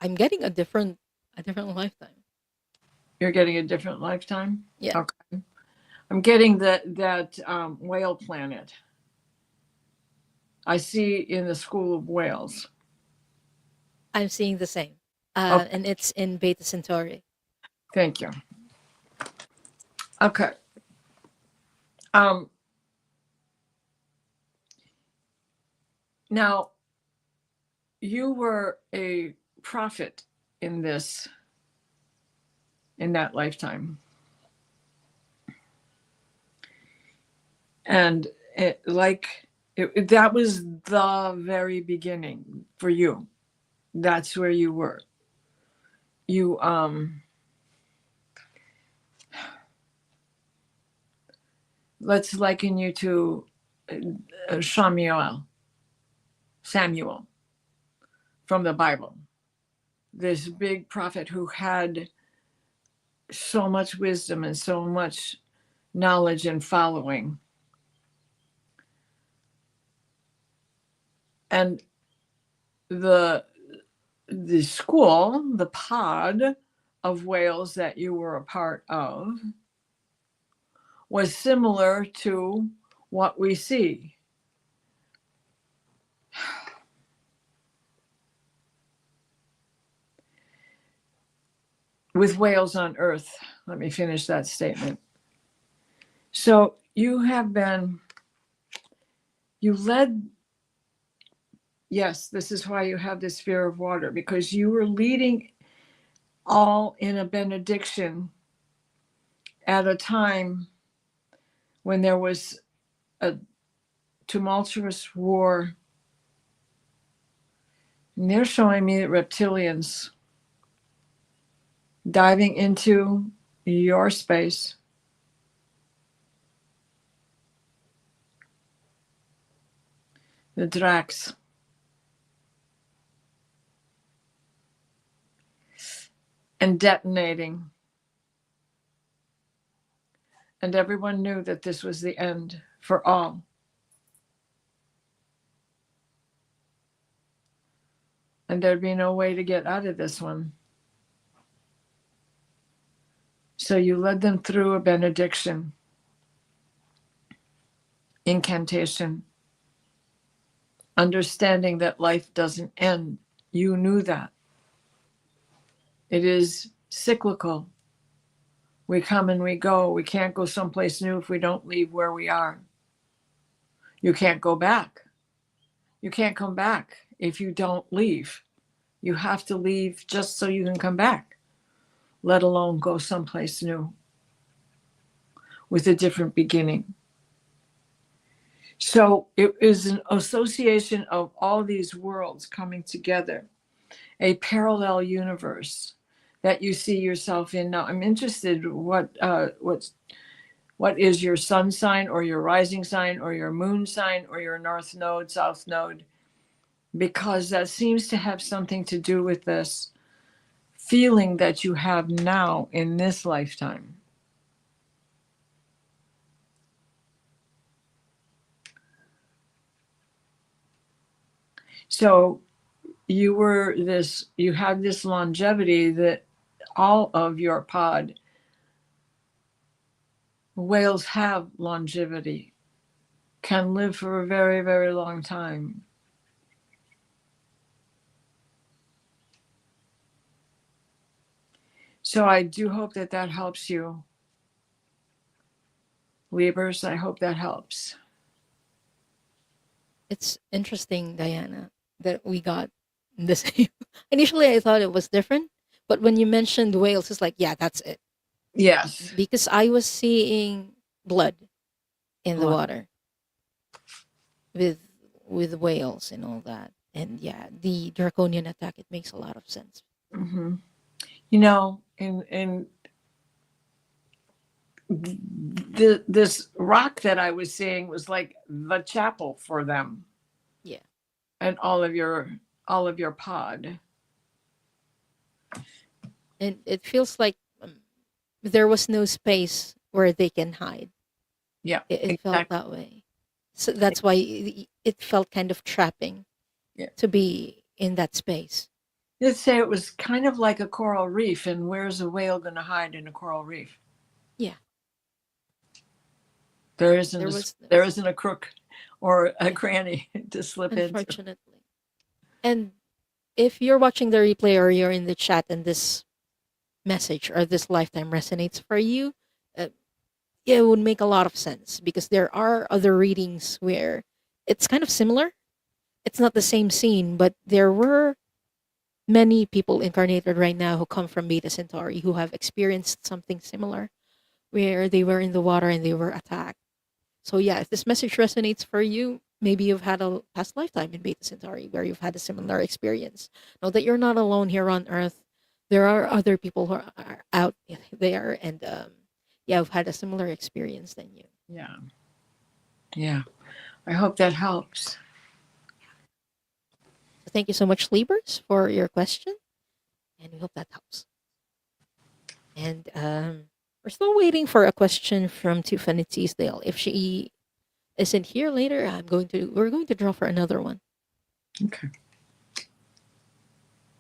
I'm getting a different lifetime. You're getting a different lifetime? Yeah. Okay. I'm getting that whale planet. I see in the School of Whales. I'm seeing the same. Okay. And it's in Beta Centauri. Thank you. Okay. Now, you were a prophet in that lifetime. And that was the very beginning for you. That's where you were. You, let's liken you to Samuel from the Bible. This big prophet who had so much wisdom and so much knowledge and following. And the school, the pod of whales that you were a part of, was similar to what we see. With whales on Earth. Let me finish that statement. So you led, yes, this is why you have this fear of water, because you were leading all in a benediction at a time when there was a tumultuous war. And they're showing me that reptilians diving into your space. The Drax. And detonating. And everyone knew that this was the end for all. And there'd be no way to get out of this one. So you led them through a benediction, incantation, understanding that life doesn't end. You knew that. It is cyclical. We come and we go. We can't go someplace new if we don't leave where we are. You can't go back. You can't come back if you don't leave. You have to leave just so you can come back, let alone go someplace new with a different beginning. So it is an association of all these worlds coming together, a parallel universe that you see yourself in. Now, I'm interested what is your sun sign or your rising sign or your moon sign or your north node, south node, because that seems to have something to do with this feeling that you have now in this lifetime. So you had this longevity that all of your pod whales have longevity, can live for a very, very long time. So I do hope that helps you. Libras, I hope that helps. It's interesting, Diana, that we got the same. Initially, I thought it was different, but when you mentioned whales, it's like, yeah, that's it. Yes. Because I was seeing blood in the water with whales and all that. And yeah, the draconian attack, it makes a lot of sense. Mm-hmm. You know, in this rock that I was seeing was like the chapel for them. Yeah. And all of your pod. And it feels like there was no space where they can hide. Yeah, it exactly. felt that way. So that's why it felt kind of trapping to be in that space. Let's say it was kind of like a coral reef, and where's a whale going to hide in a coral reef? Yeah. There isn't a crook or a cranny to slip into. Unfortunately. And if you're watching the replay or you're in the chat and this message or this lifetime resonates for you, it would make a lot of sense because there are other readings where it's kind of similar. It's not the same scene, but there were many people incarnated right now who come from Beta Centauri who have experienced something similar where they were in the water and they were attacked. So yeah, if this message resonates for you, maybe you've had a past lifetime in Beta Centauri where you've had a similar experience. Know that you're not alone here on Earth. There are other people who are out there and have had a similar experience than you. Yeah. Yeah. I hope that helps. So thank you so much, Libers, for your question. And we hope that helps. And we're still waiting for a question from Tiffany Teasdale. If she isn't here later, we're going to draw for another one. Okay.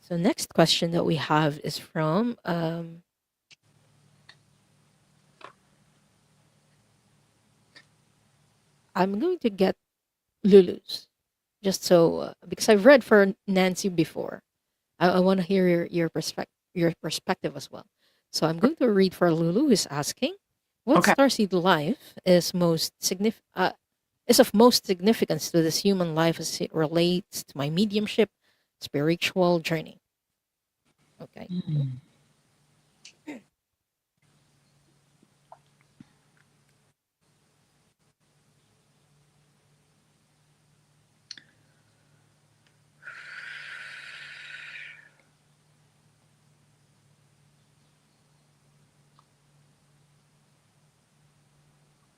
So next question that we have is from I'm going to get Lulu's just so because I've read for Nancy before. I want to hear your perspective as well. So I'm going to read for Lulu, who's asking, "What Okay. starseed life is of most significance to this human life as it relates to my mediumship, spiritual journey?" Okay.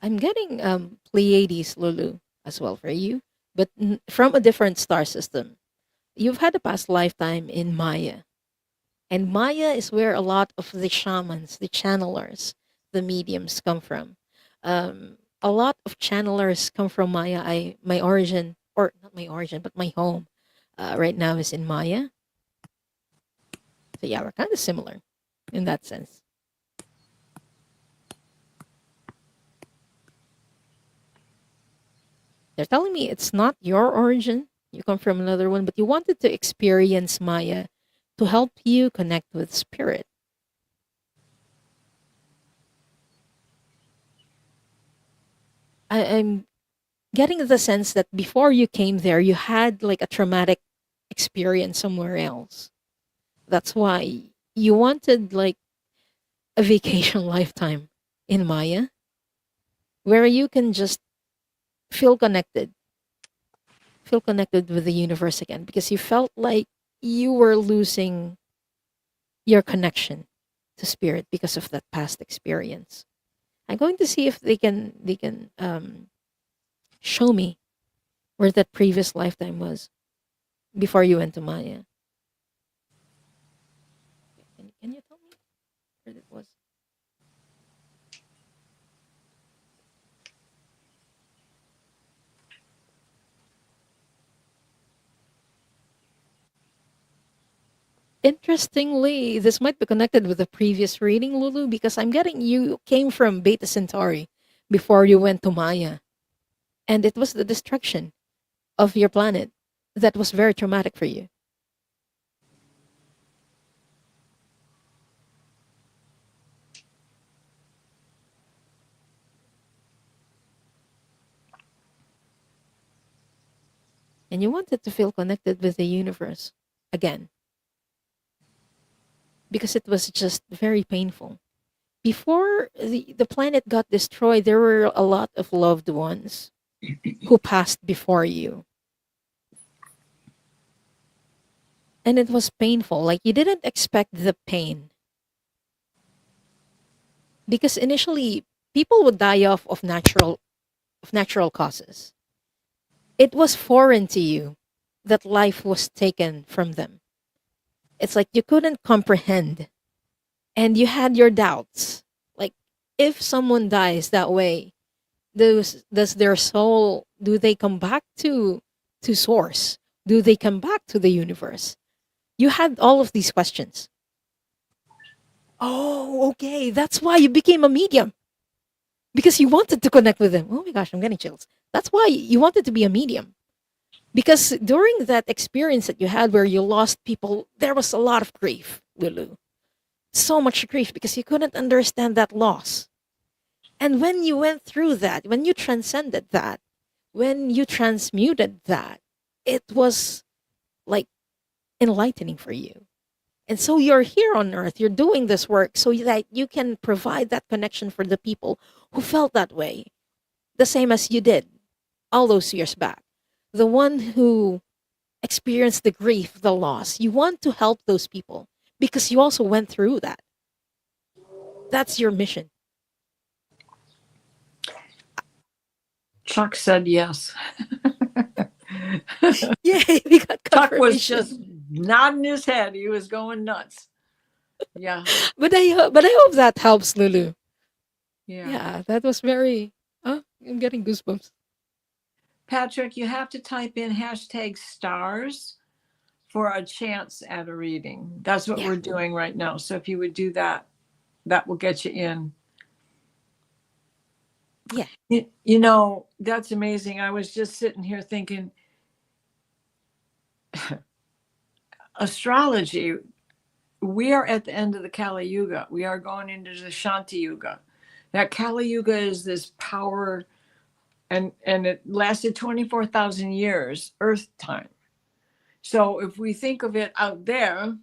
I'm getting Pleiades, Lulu, as well for you, but from a different star system. You've had a past lifetime in Maya, and Maya is where a lot of the shamans, the channelers, the mediums come from. A lot of channelers come from Maya. My origin, or not my origin, but my home, right now is in Maya. So yeah, we're kind of similar in that sense. They're telling me it's not your origin. You come from another one, but you wanted to experience Maya to help you connect with spirit. I'm getting the sense that before you came there, you had like a traumatic experience somewhere else. That's why you wanted like a vacation lifetime in Maya where you can just feel connected, feel connected with the universe again because you felt like you were losing your connection to spirit because of that past experience. I'm going to see if they can show me where that previous lifetime was before you went to Maya. Can you tell me where it was? Interestingly, this might be connected with the previous reading, Lulu, because I'm getting you came from Beta Centauri before you went to Maya. And it was the destruction of your planet that was very traumatic for you. And you wanted to feel connected with the universe again because it was just very painful. Before the planet got destroyed, there were a lot of loved ones who passed before you. And it was painful. Like you didn't expect the pain. Because initially people would die off of natural causes. It was foreign to you that life was taken from them. It's like you couldn't comprehend and you had your doubts. Like if someone dies that way, does their soul do they come back to source? Do they come back to the universe? You had all of these questions. Oh, okay. That's why you became a medium because you wanted to connect with them. Oh my gosh, I'm getting chills. That's why you wanted to be a medium. Because during that experience that you had where you lost people, there was a lot of grief, Lulu. So much grief because you couldn't understand that loss. And when you went through that, when you transcended that, when you transmuted that, it was like enlightening for you. And so you're here on earth, you're doing this work so that you can provide that connection for the people who felt that way, the same as you did all those years back. The one who experienced the grief, the loss, you want to help those people because you also went through that. That's your mission. Chuck said yes. Yay, we got Chuck was confirmation. just nodding his head. He was going nuts. Yeah. But I hope that helps, Lulu. Yeah. Yeah, that was very. Oh, I'm getting goosebumps. Patrick, you have to type in hashtag stars for a chance at a reading. That's what Yeah. we're doing right now. So if you would do that, that will get you in. Yeah. You know, that's amazing. I was just sitting here thinking, astrology, we are at the end of the Kali Yuga. We are going into the Shanti Yuga. That Kali Yuga is this power, and it lasted 24,000 years, Earth time. So if we think of it out there,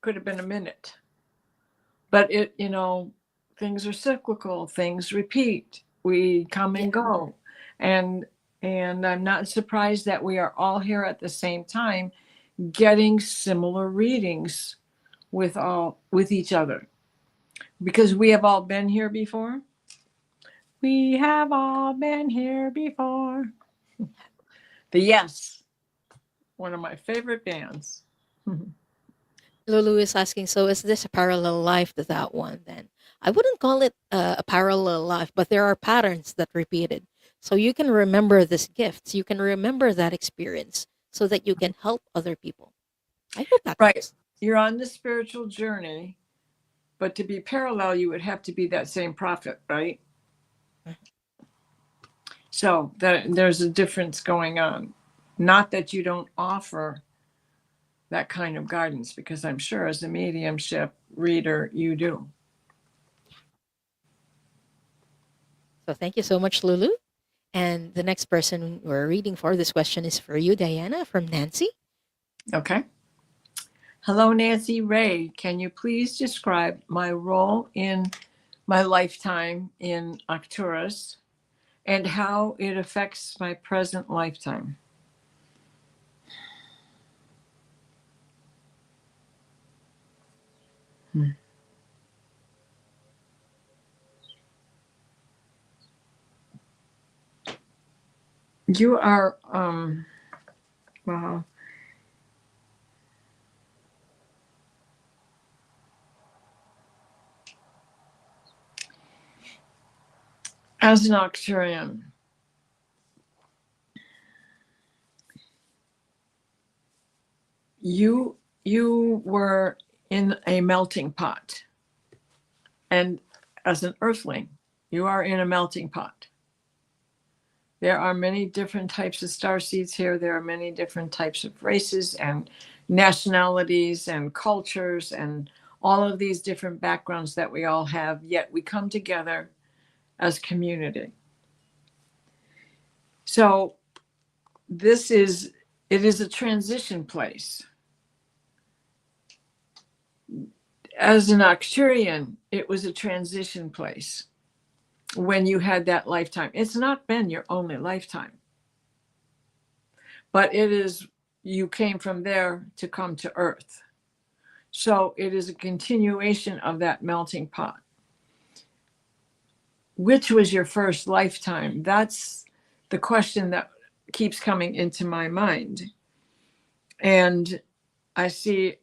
could have been a minute. But it, you know, things are cyclical, things repeat, we come Yeah. and go. And I'm not surprised that we are all here at the same time getting similar readings with each other, because we have all been here before. We have all been here before. The Yes, one of my favorite bands. Lulu is asking, so is this a parallel life to that one then? I wouldn't call it a parallel life, but there are patterns that repeated. So you can remember this gift, you can remember that experience so that you can help other people. I hope that Right. helps. You're on the spiritual journey, but to be parallel, you would have to be that same prophet, right? So there's a difference going on. Not that you don't offer that kind of guidance, because I'm sure as a mediumship reader, you do. So thank you so much, Lulu. And the next person we're reading for this question is for you, Diana, from Nancy. Okay. Hello, Nancy Ray. Can you please describe my role in my lifetime in Arcturus and how it affects my present lifetime? You are, wow. As an Arcturian, you were in a melting pot, and as an Earthling, you are in a melting pot. There are many different types of starseeds here. There are many different types of races and nationalities and cultures and all of these different backgrounds that we all have, yet we come together as community. So it is a transition place. As an Arcturian, it was a transition place when you had that lifetime. It's not been your only lifetime, but it is, you came from there to come to Earth. So it is a continuation of that melting pot. Which was your first lifetime? That's the question that keeps coming into my mind. And I see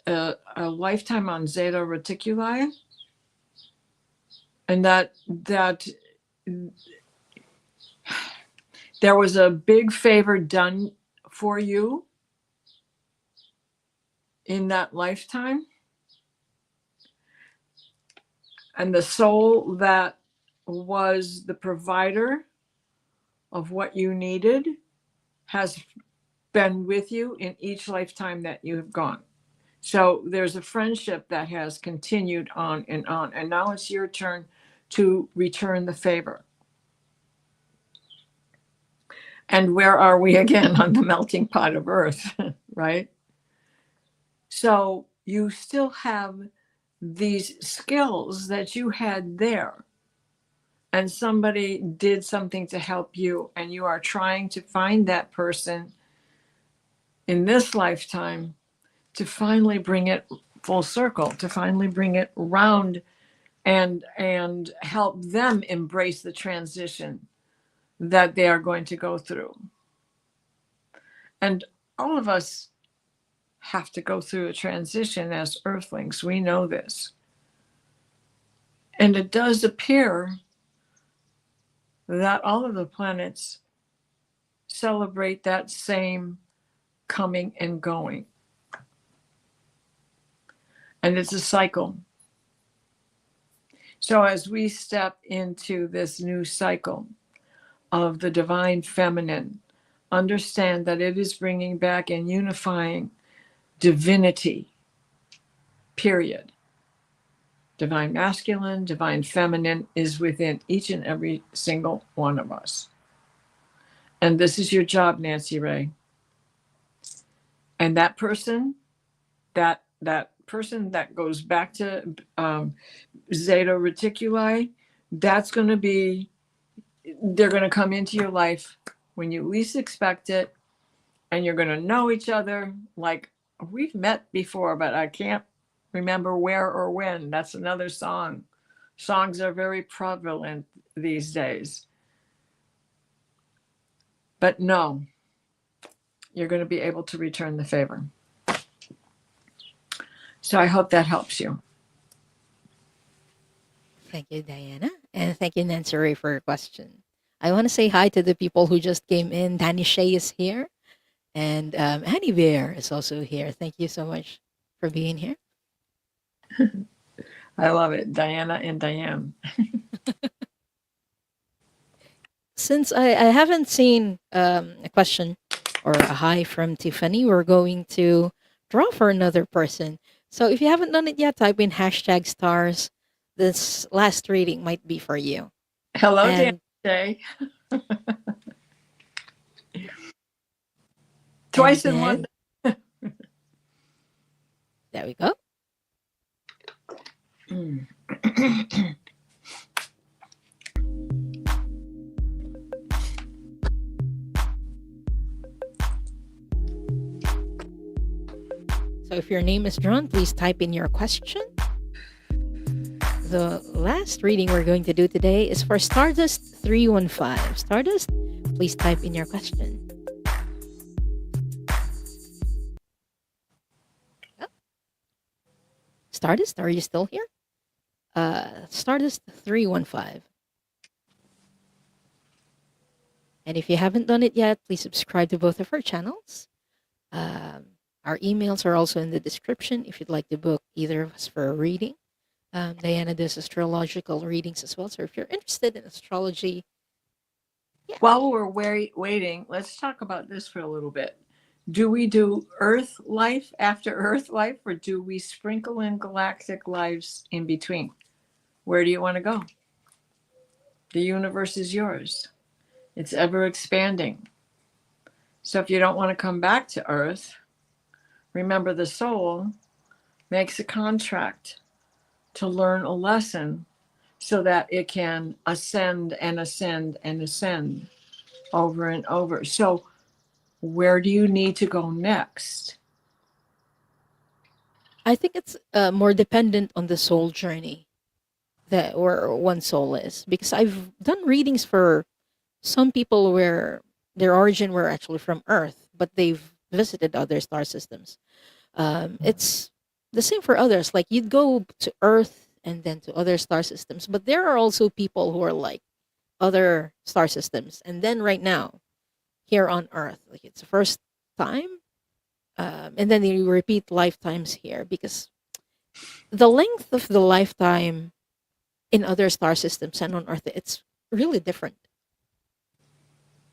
a lifetime on Zeta Reticuli, and that there was a big favor done for you in that lifetime, and the soul that was the provider of what you needed has been with you in each lifetime that you have gone. So there's a friendship that has continued on, and now it's your turn to return the favor. And where are we again? On the melting pot of Earth, right? So you still have these skills that you had there, and somebody did something to help you, and you are trying to find that person in this lifetime to finally bring it full circle, to finally bring it round, and help them embrace the transition that they are going to go through. And all of us have to go through a transition as Earthlings. We know this. And it does appear that all of the planets celebrate that same coming and going. And it's a cycle. So as we step into this new cycle of the divine feminine, understand that it is bringing back and unifying divinity, period. Divine masculine, divine feminine is within each and every single one of us. And this is your job, Nancy Ray. And that person, that person that goes back to Zeta Reticuli, that's going to be, they're going to come into your life when you least expect it, and you're going to know each other like we've met before, but I can't remember where or when. That's another song. Songs are very prevalent these days. But no, you're going to be able to return the favor. So I hope that helps you. Thank you, Diana. And thank you, Nancy Ray, for your question. I want to say hi to the people who just came in. Danny Shea is here. And Annie Bear is also here. Thank you so much for being here. I love it. Diana and Diane. Since I haven't seen a question or a hi from Tiffany, we're going to draw for another person. So if you haven't done it yet, type in hashtag stars. This last reading might be for you. Hello, And- Dan. Twice in one. There we go. So if your name is drawn, please type in your question. The last reading we're going to do today is for Stardust 315. Stardust, please type in your question. Stardust, are you still here? Stardust 315. And if you haven't done it yet, please subscribe to both of our channels. Our emails are also in the description if you'd like to book either of us for a reading. Diana does astrological readings as well. So if you're interested in astrology, yeah. While we're waiting, let's talk about this for a little bit. Do we do Earth life after Earth life, or do we sprinkle in galactic lives in between? Where do you want to go? The universe is yours. It's ever expanding. So if you don't want to come back to Earth, remember the soul makes a contract to learn a lesson so that it can ascend and ascend and ascend over and over. So where do you need to go next? I think it's more dependent on the soul journey that where one soul is. Because I've done readings for some people where their origin were actually from Earth, but they've visited other star systems. It's the same for others. Like you'd go to Earth and then to other star systems, but there are also people who are like other star systems. And then right now, here on Earth, like it's the first time, and then you repeat lifetimes here because the length of the lifetime in other star systems and on Earth, it's really different.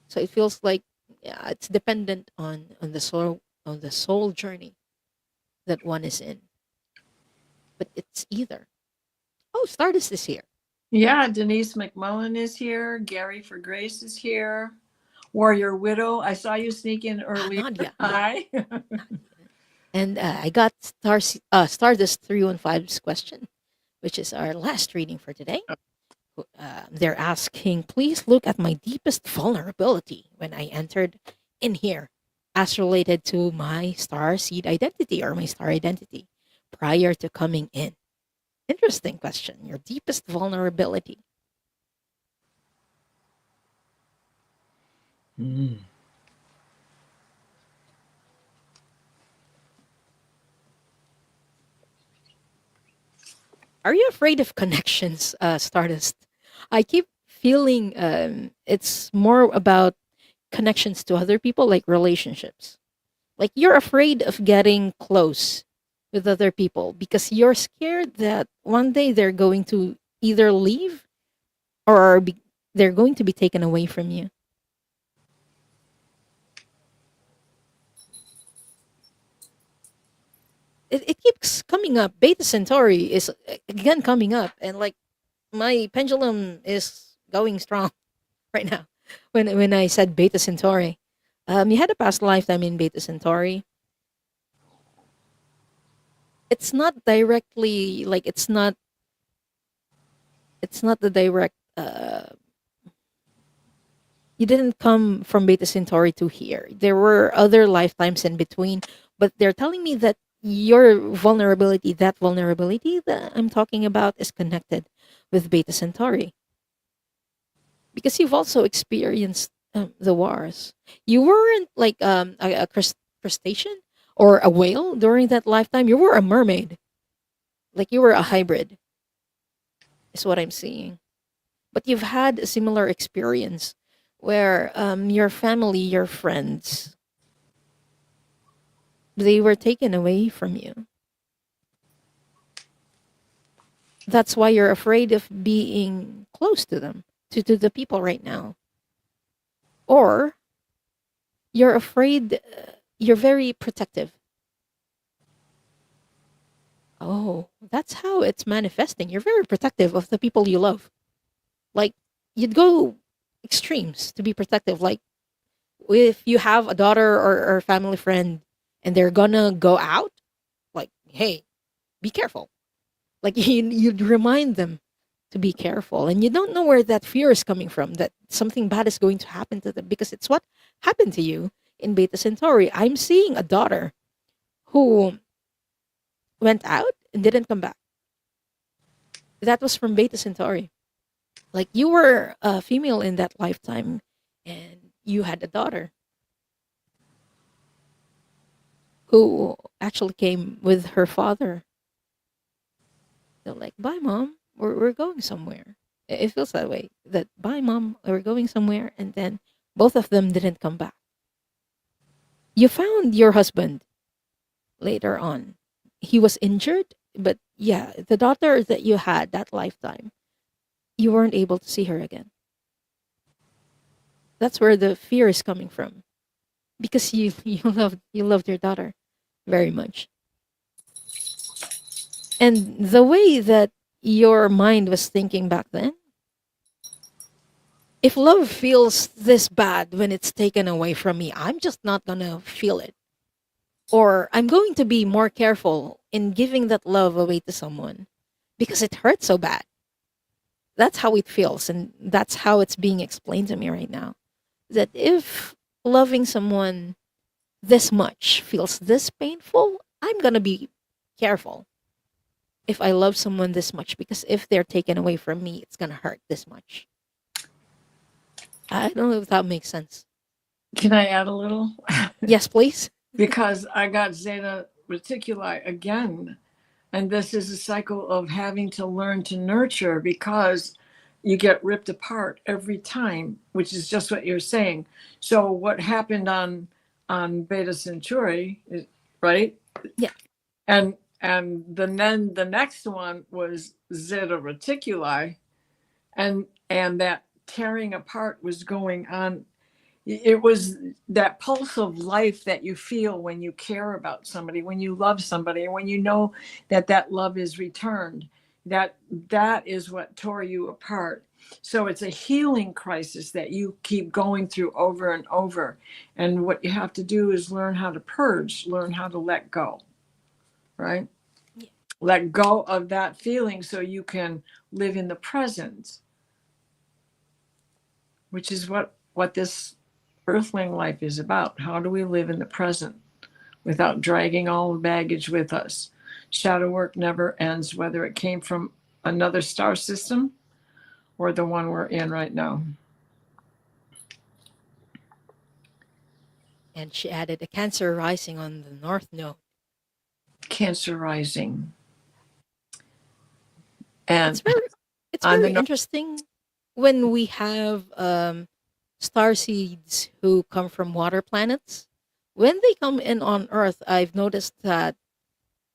So it feels like it's dependent on the soul journey that one is in. But it's either. Oh, Stardust is here. Yeah, Denise McMullen is here. Gary for Grace is here. Warrior Widow, I saw you sneak in earlier. Nadia. Hi. And I got Stardust 315's question, which is our last reading for today. They're asking, please look at my deepest vulnerability when I entered in here, as related to my star seed identity or my star identity prior to coming in. Interesting question. Your deepest vulnerability. Are you afraid of connections, Stardust? I keep feeling it's more about connections to other people, like relationships. Like you're afraid of getting close with other people because you're scared that one day they're going to either leave or they're going to be taken away from you. It keeps coming up. Beta Centauri is again coming up, and like my pendulum is going strong right now. When I said Beta Centauri, you had a past lifetime in Beta Centauri. It's not directly like it's not the direct. You didn't come from Beta Centauri to here. There were other lifetimes in between, but they're telling me that your vulnerability, that vulnerability that I'm talking about, is connected with Beta Centauri because you've also experienced the wars. You weren't like a crustacean or a whale during that lifetime. You were a mermaid, like you were a hybrid, is what I'm seeing. But you've had a similar experience where your family, your friends, they were taken away from you. That's why you're afraid of being close to them, to the people right now. Or you're afraid, you're very protective. Oh, that's how it's manifesting. You're very protective of the people you love. Like, you'd go extremes to be protective. Like, if you have a daughter or a family friend and they're gonna go out, like, hey, be careful. Like, you'd remind them to be careful. And you don't know where that fear is coming from, that something bad is going to happen to them because it's what happened to you in Beta Centauri. I'm seeing a daughter who went out and didn't come back. That was from Beta Centauri. Like, you were a female in that lifetime and you had a daughter who actually came with her father. They're like, bye, mom. We're going somewhere. It feels that way. That, bye, mom. We're going somewhere. And then both of them didn't come back. You found your husband later on. He was injured, but yeah, the daughter that you had that lifetime, you weren't able to see her again. That's where the fear is coming from, because you loved your daughter very much, and the way that your mind was thinking back then. If love feels this bad when it's taken away from me, I'm just not gonna feel it, or I'm going to be more careful in giving that love away to someone because it hurts so bad. That's how it feels, and that's how it's being explained to me right now. That if loving someone this much feels this painful, I'm gonna be careful if I love someone this much, because if they're taken away from me, it's gonna hurt this much. I don't know if that makes sense. Can I add a little? Yes, please. Because I got Zeta Reticuli again. And this is a cycle of having to learn to nurture, because you get ripped apart every time, which is just what you're saying. So what happened on Beta Centauri, right? Yeah. And then the next one was Zeta Reticuli, and that tearing apart was going on. It was that pulse of life that you feel when you care about somebody, when you love somebody, and when you know that that love is returned. That is what tore you apart. So it's a healing crisis that you keep going through over and over. And what you have to do is learn how to purge, learn how to let go, right? Yeah. Let go of that feeling so you can live in the present, which is what this earthling life is about. How do we live in the present without dragging all the baggage with us? Shadow work never ends, whether it came from another star system or the one we're in right now. And she added a Cancer rising on the North Node. Cancer rising. And It's very interesting when we have star seeds who come from water planets. When they come in on Earth, I've noticed that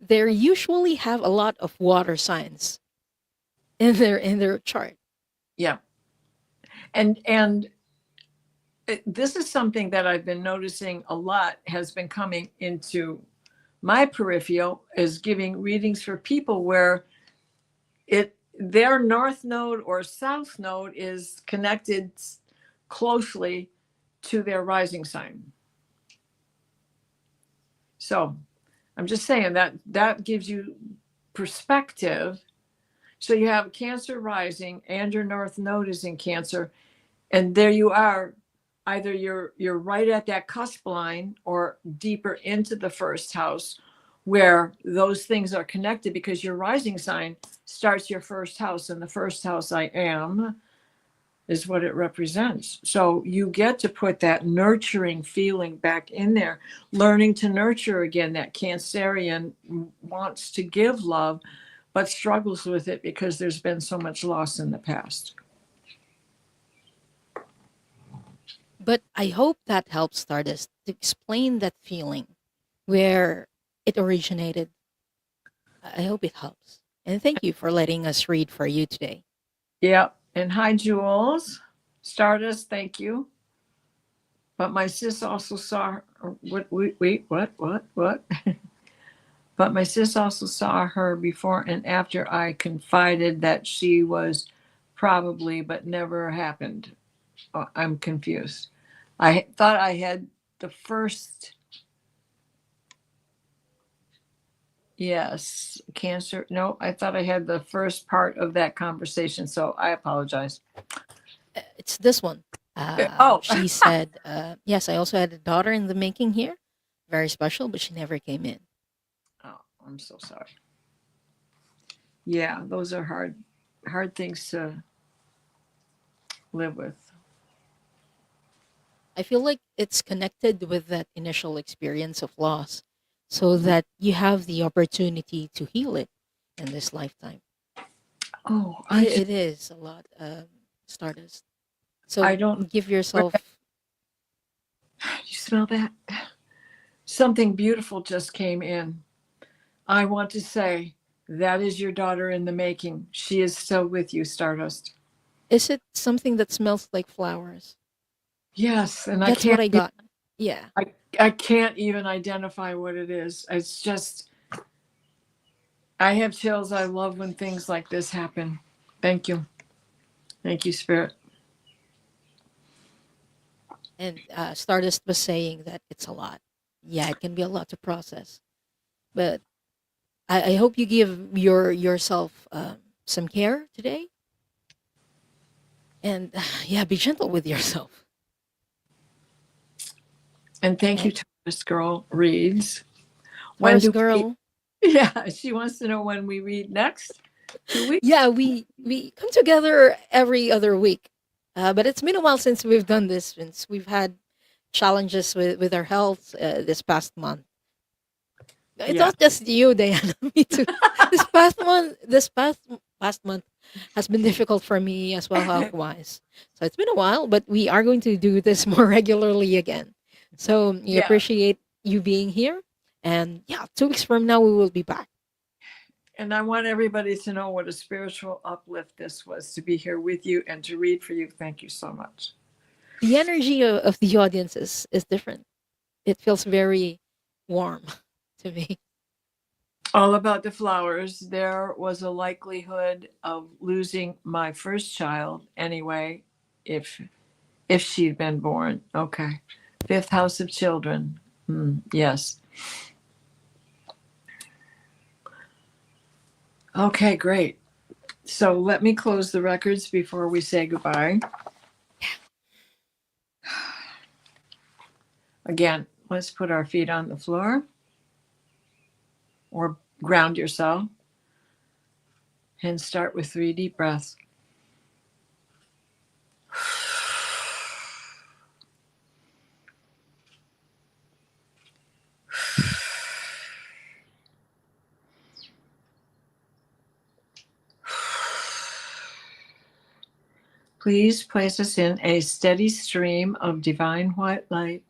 they usually have a lot of water signs in their chart. Yeah. And this is something that I've been noticing a lot has been coming into my peripheral, is giving readings for people where their north node or south node is connected closely to their rising sign. So I'm just saying that gives you perspective. So you have Cancer rising and your north node is in Cancer, and there you are. Either you're right at that cusp line or deeper into the first house where those things are connected, because your rising sign starts your first house, and the first house I am is what it represents. So you get to put that nurturing feeling back in there, learning to nurture again. That Cancerian wants to give love, but struggles with it because there's been so much loss in the past. But I hope that helps Stardust to explain that feeling, where it originated. I hope it helps. And thank you for letting us read for you today. Yep. And hi, Jules. Stardust, thank you. But my sis also saw her. What? But my sis also saw her before and after I confided that she was probably, but never happened. I'm confused. I thought I had the first. Yes, Cancer. No, I thought I had the first part of that conversation, so I apologize. It's this one. She said, yes, I also had a daughter in the making here. Very special, but she never came in. Oh, I'm so sorry. Yeah, those are hard things to live with. I feel like it's connected with that initial experience of loss, so that you have the opportunity to heal it in this lifetime. Oh, It is a lot, Stardust. So I don't give yourself. You smell that? Something beautiful just came in. I want to say that is your daughter in the making. She is still with you, Stardust. Is it something that smells like flowers? Yes, and That's what I got. Yeah. I can't even identify what it is. It's just, I have chills. I love when things like this happen. Thank you. Thank you, Spirit. And Stardust was saying that it's a lot. Yeah, it can be a lot to process. But I hope you give yourself some care today. And yeah, be gentle with yourself. And thank you to this girl reads. Taurus girl. Yeah, she wants to know when we read next. 2 weeks? Yeah, we come together every other week. But it's been a while since we've done this, since we've had challenges with our health this past month. It's not just you, Diana. Me too. This past month has been difficult for me as well, health-wise. So it's been a while, but we are going to do this more regularly again. So we appreciate you being here. And yeah, 2 weeks from now, we will be back. And I want everybody to know what a spiritual uplift this was, to be here with you and to read for you. Thank you so much. The energy of the audience is different. It feels very warm to me. All about the flowers. There was a likelihood of losing my first child anyway, if she'd been born. Okay. Fifth house of children. Yes. Okay, great. So let me close the records before we say goodbye. Again, let's put our feet on the floor or ground yourself and start with 3 deep breaths. Please place us in a steady stream of divine white light,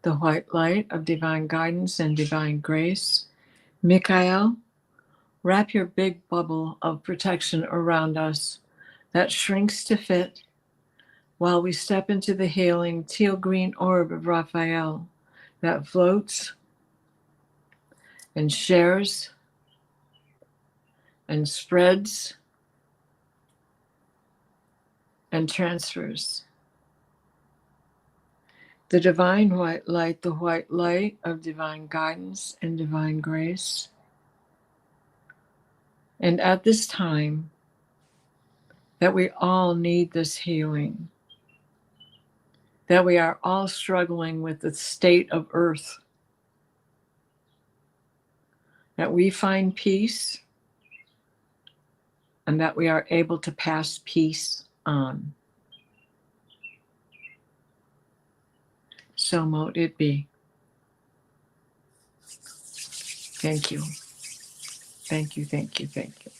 the white light of divine guidance and divine grace. Michael, Wrap your big bubble of protection around us that shrinks to fit while we step into the healing teal green orb of Raphael that floats and shares and spreads and transfers. The divine white light, the white light of divine guidance and divine grace. And at this time that we all need this healing, that we are all struggling with the state of earth, that we find peace and that we are able to pass peace on. So mote it be. Thank you. Thank you, thank you, thank you.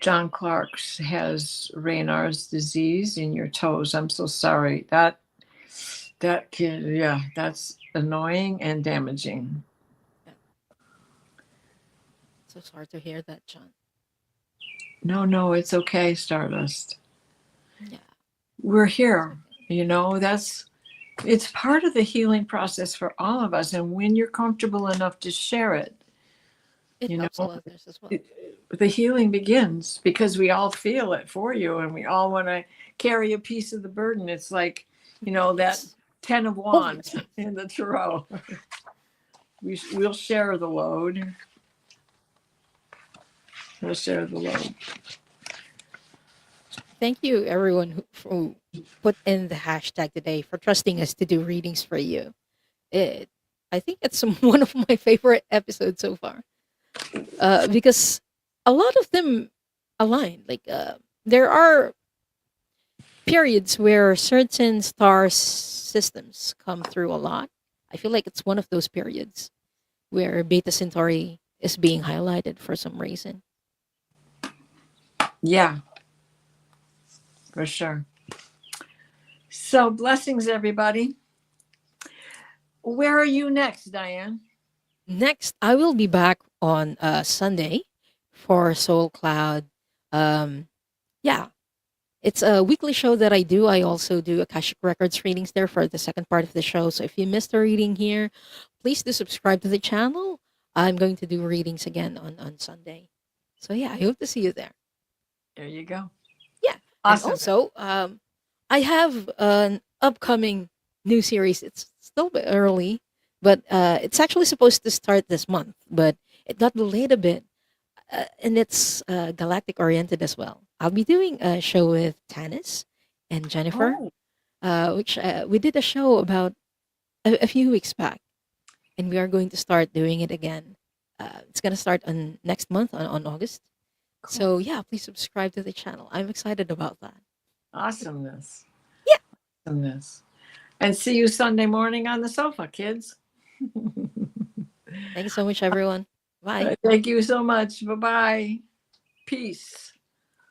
John Clark's has Raynaud's disease in your toes. I'm so sorry. That kid, yeah, that's annoying and damaging. So sorry to hear that, John. No, it's okay, Stardust. Yeah. We're here. You know, it's part of the healing process for all of us. And when you're comfortable enough to share it, It you helps know, others as well. The healing begins because we all feel it for you and we all want to carry a piece of the burden. It's like, that 10 of wands in the tarot. We'll share the load. We'll share the load. Thank you, everyone who put in the hashtag today for trusting us to do readings for you. I think it's one of my favorite episodes so far, because a lot of them align. Like there are periods where certain star systems come through a lot. I feel like it's one of those periods where Beta Centauri is being highlighted for some reason. Yeah, for sure. So blessings, everybody. Where are you next, Diane? Next, I will be back on Sunday for Soul Cloud. Yeah, it's a weekly show that I do. I also do Akashic Records readings there for the second part of the show. So if you missed a reading here, please do subscribe to the channel. I'm going to do readings again on Sunday. So yeah, I hope to see you there. There you go. Yeah. Awesome. And also, I have an upcoming new series. It's still a bit early, but it's actually supposed to start this month, but it got delayed a bit. And it's galactic oriented as well. I'll be doing a show with Tanis and Jennifer, which we did a show about a few weeks back, and we are going to start doing it again. It's going to start on next month on August. Cool. So yeah, please subscribe to the channel. I'm excited about that. Awesomeness. Yeah. Awesomeness. And see you Sunday morning on the sofa, kids. Thank you so much, everyone. Bye. Thank you so much. Bye-bye. Peace.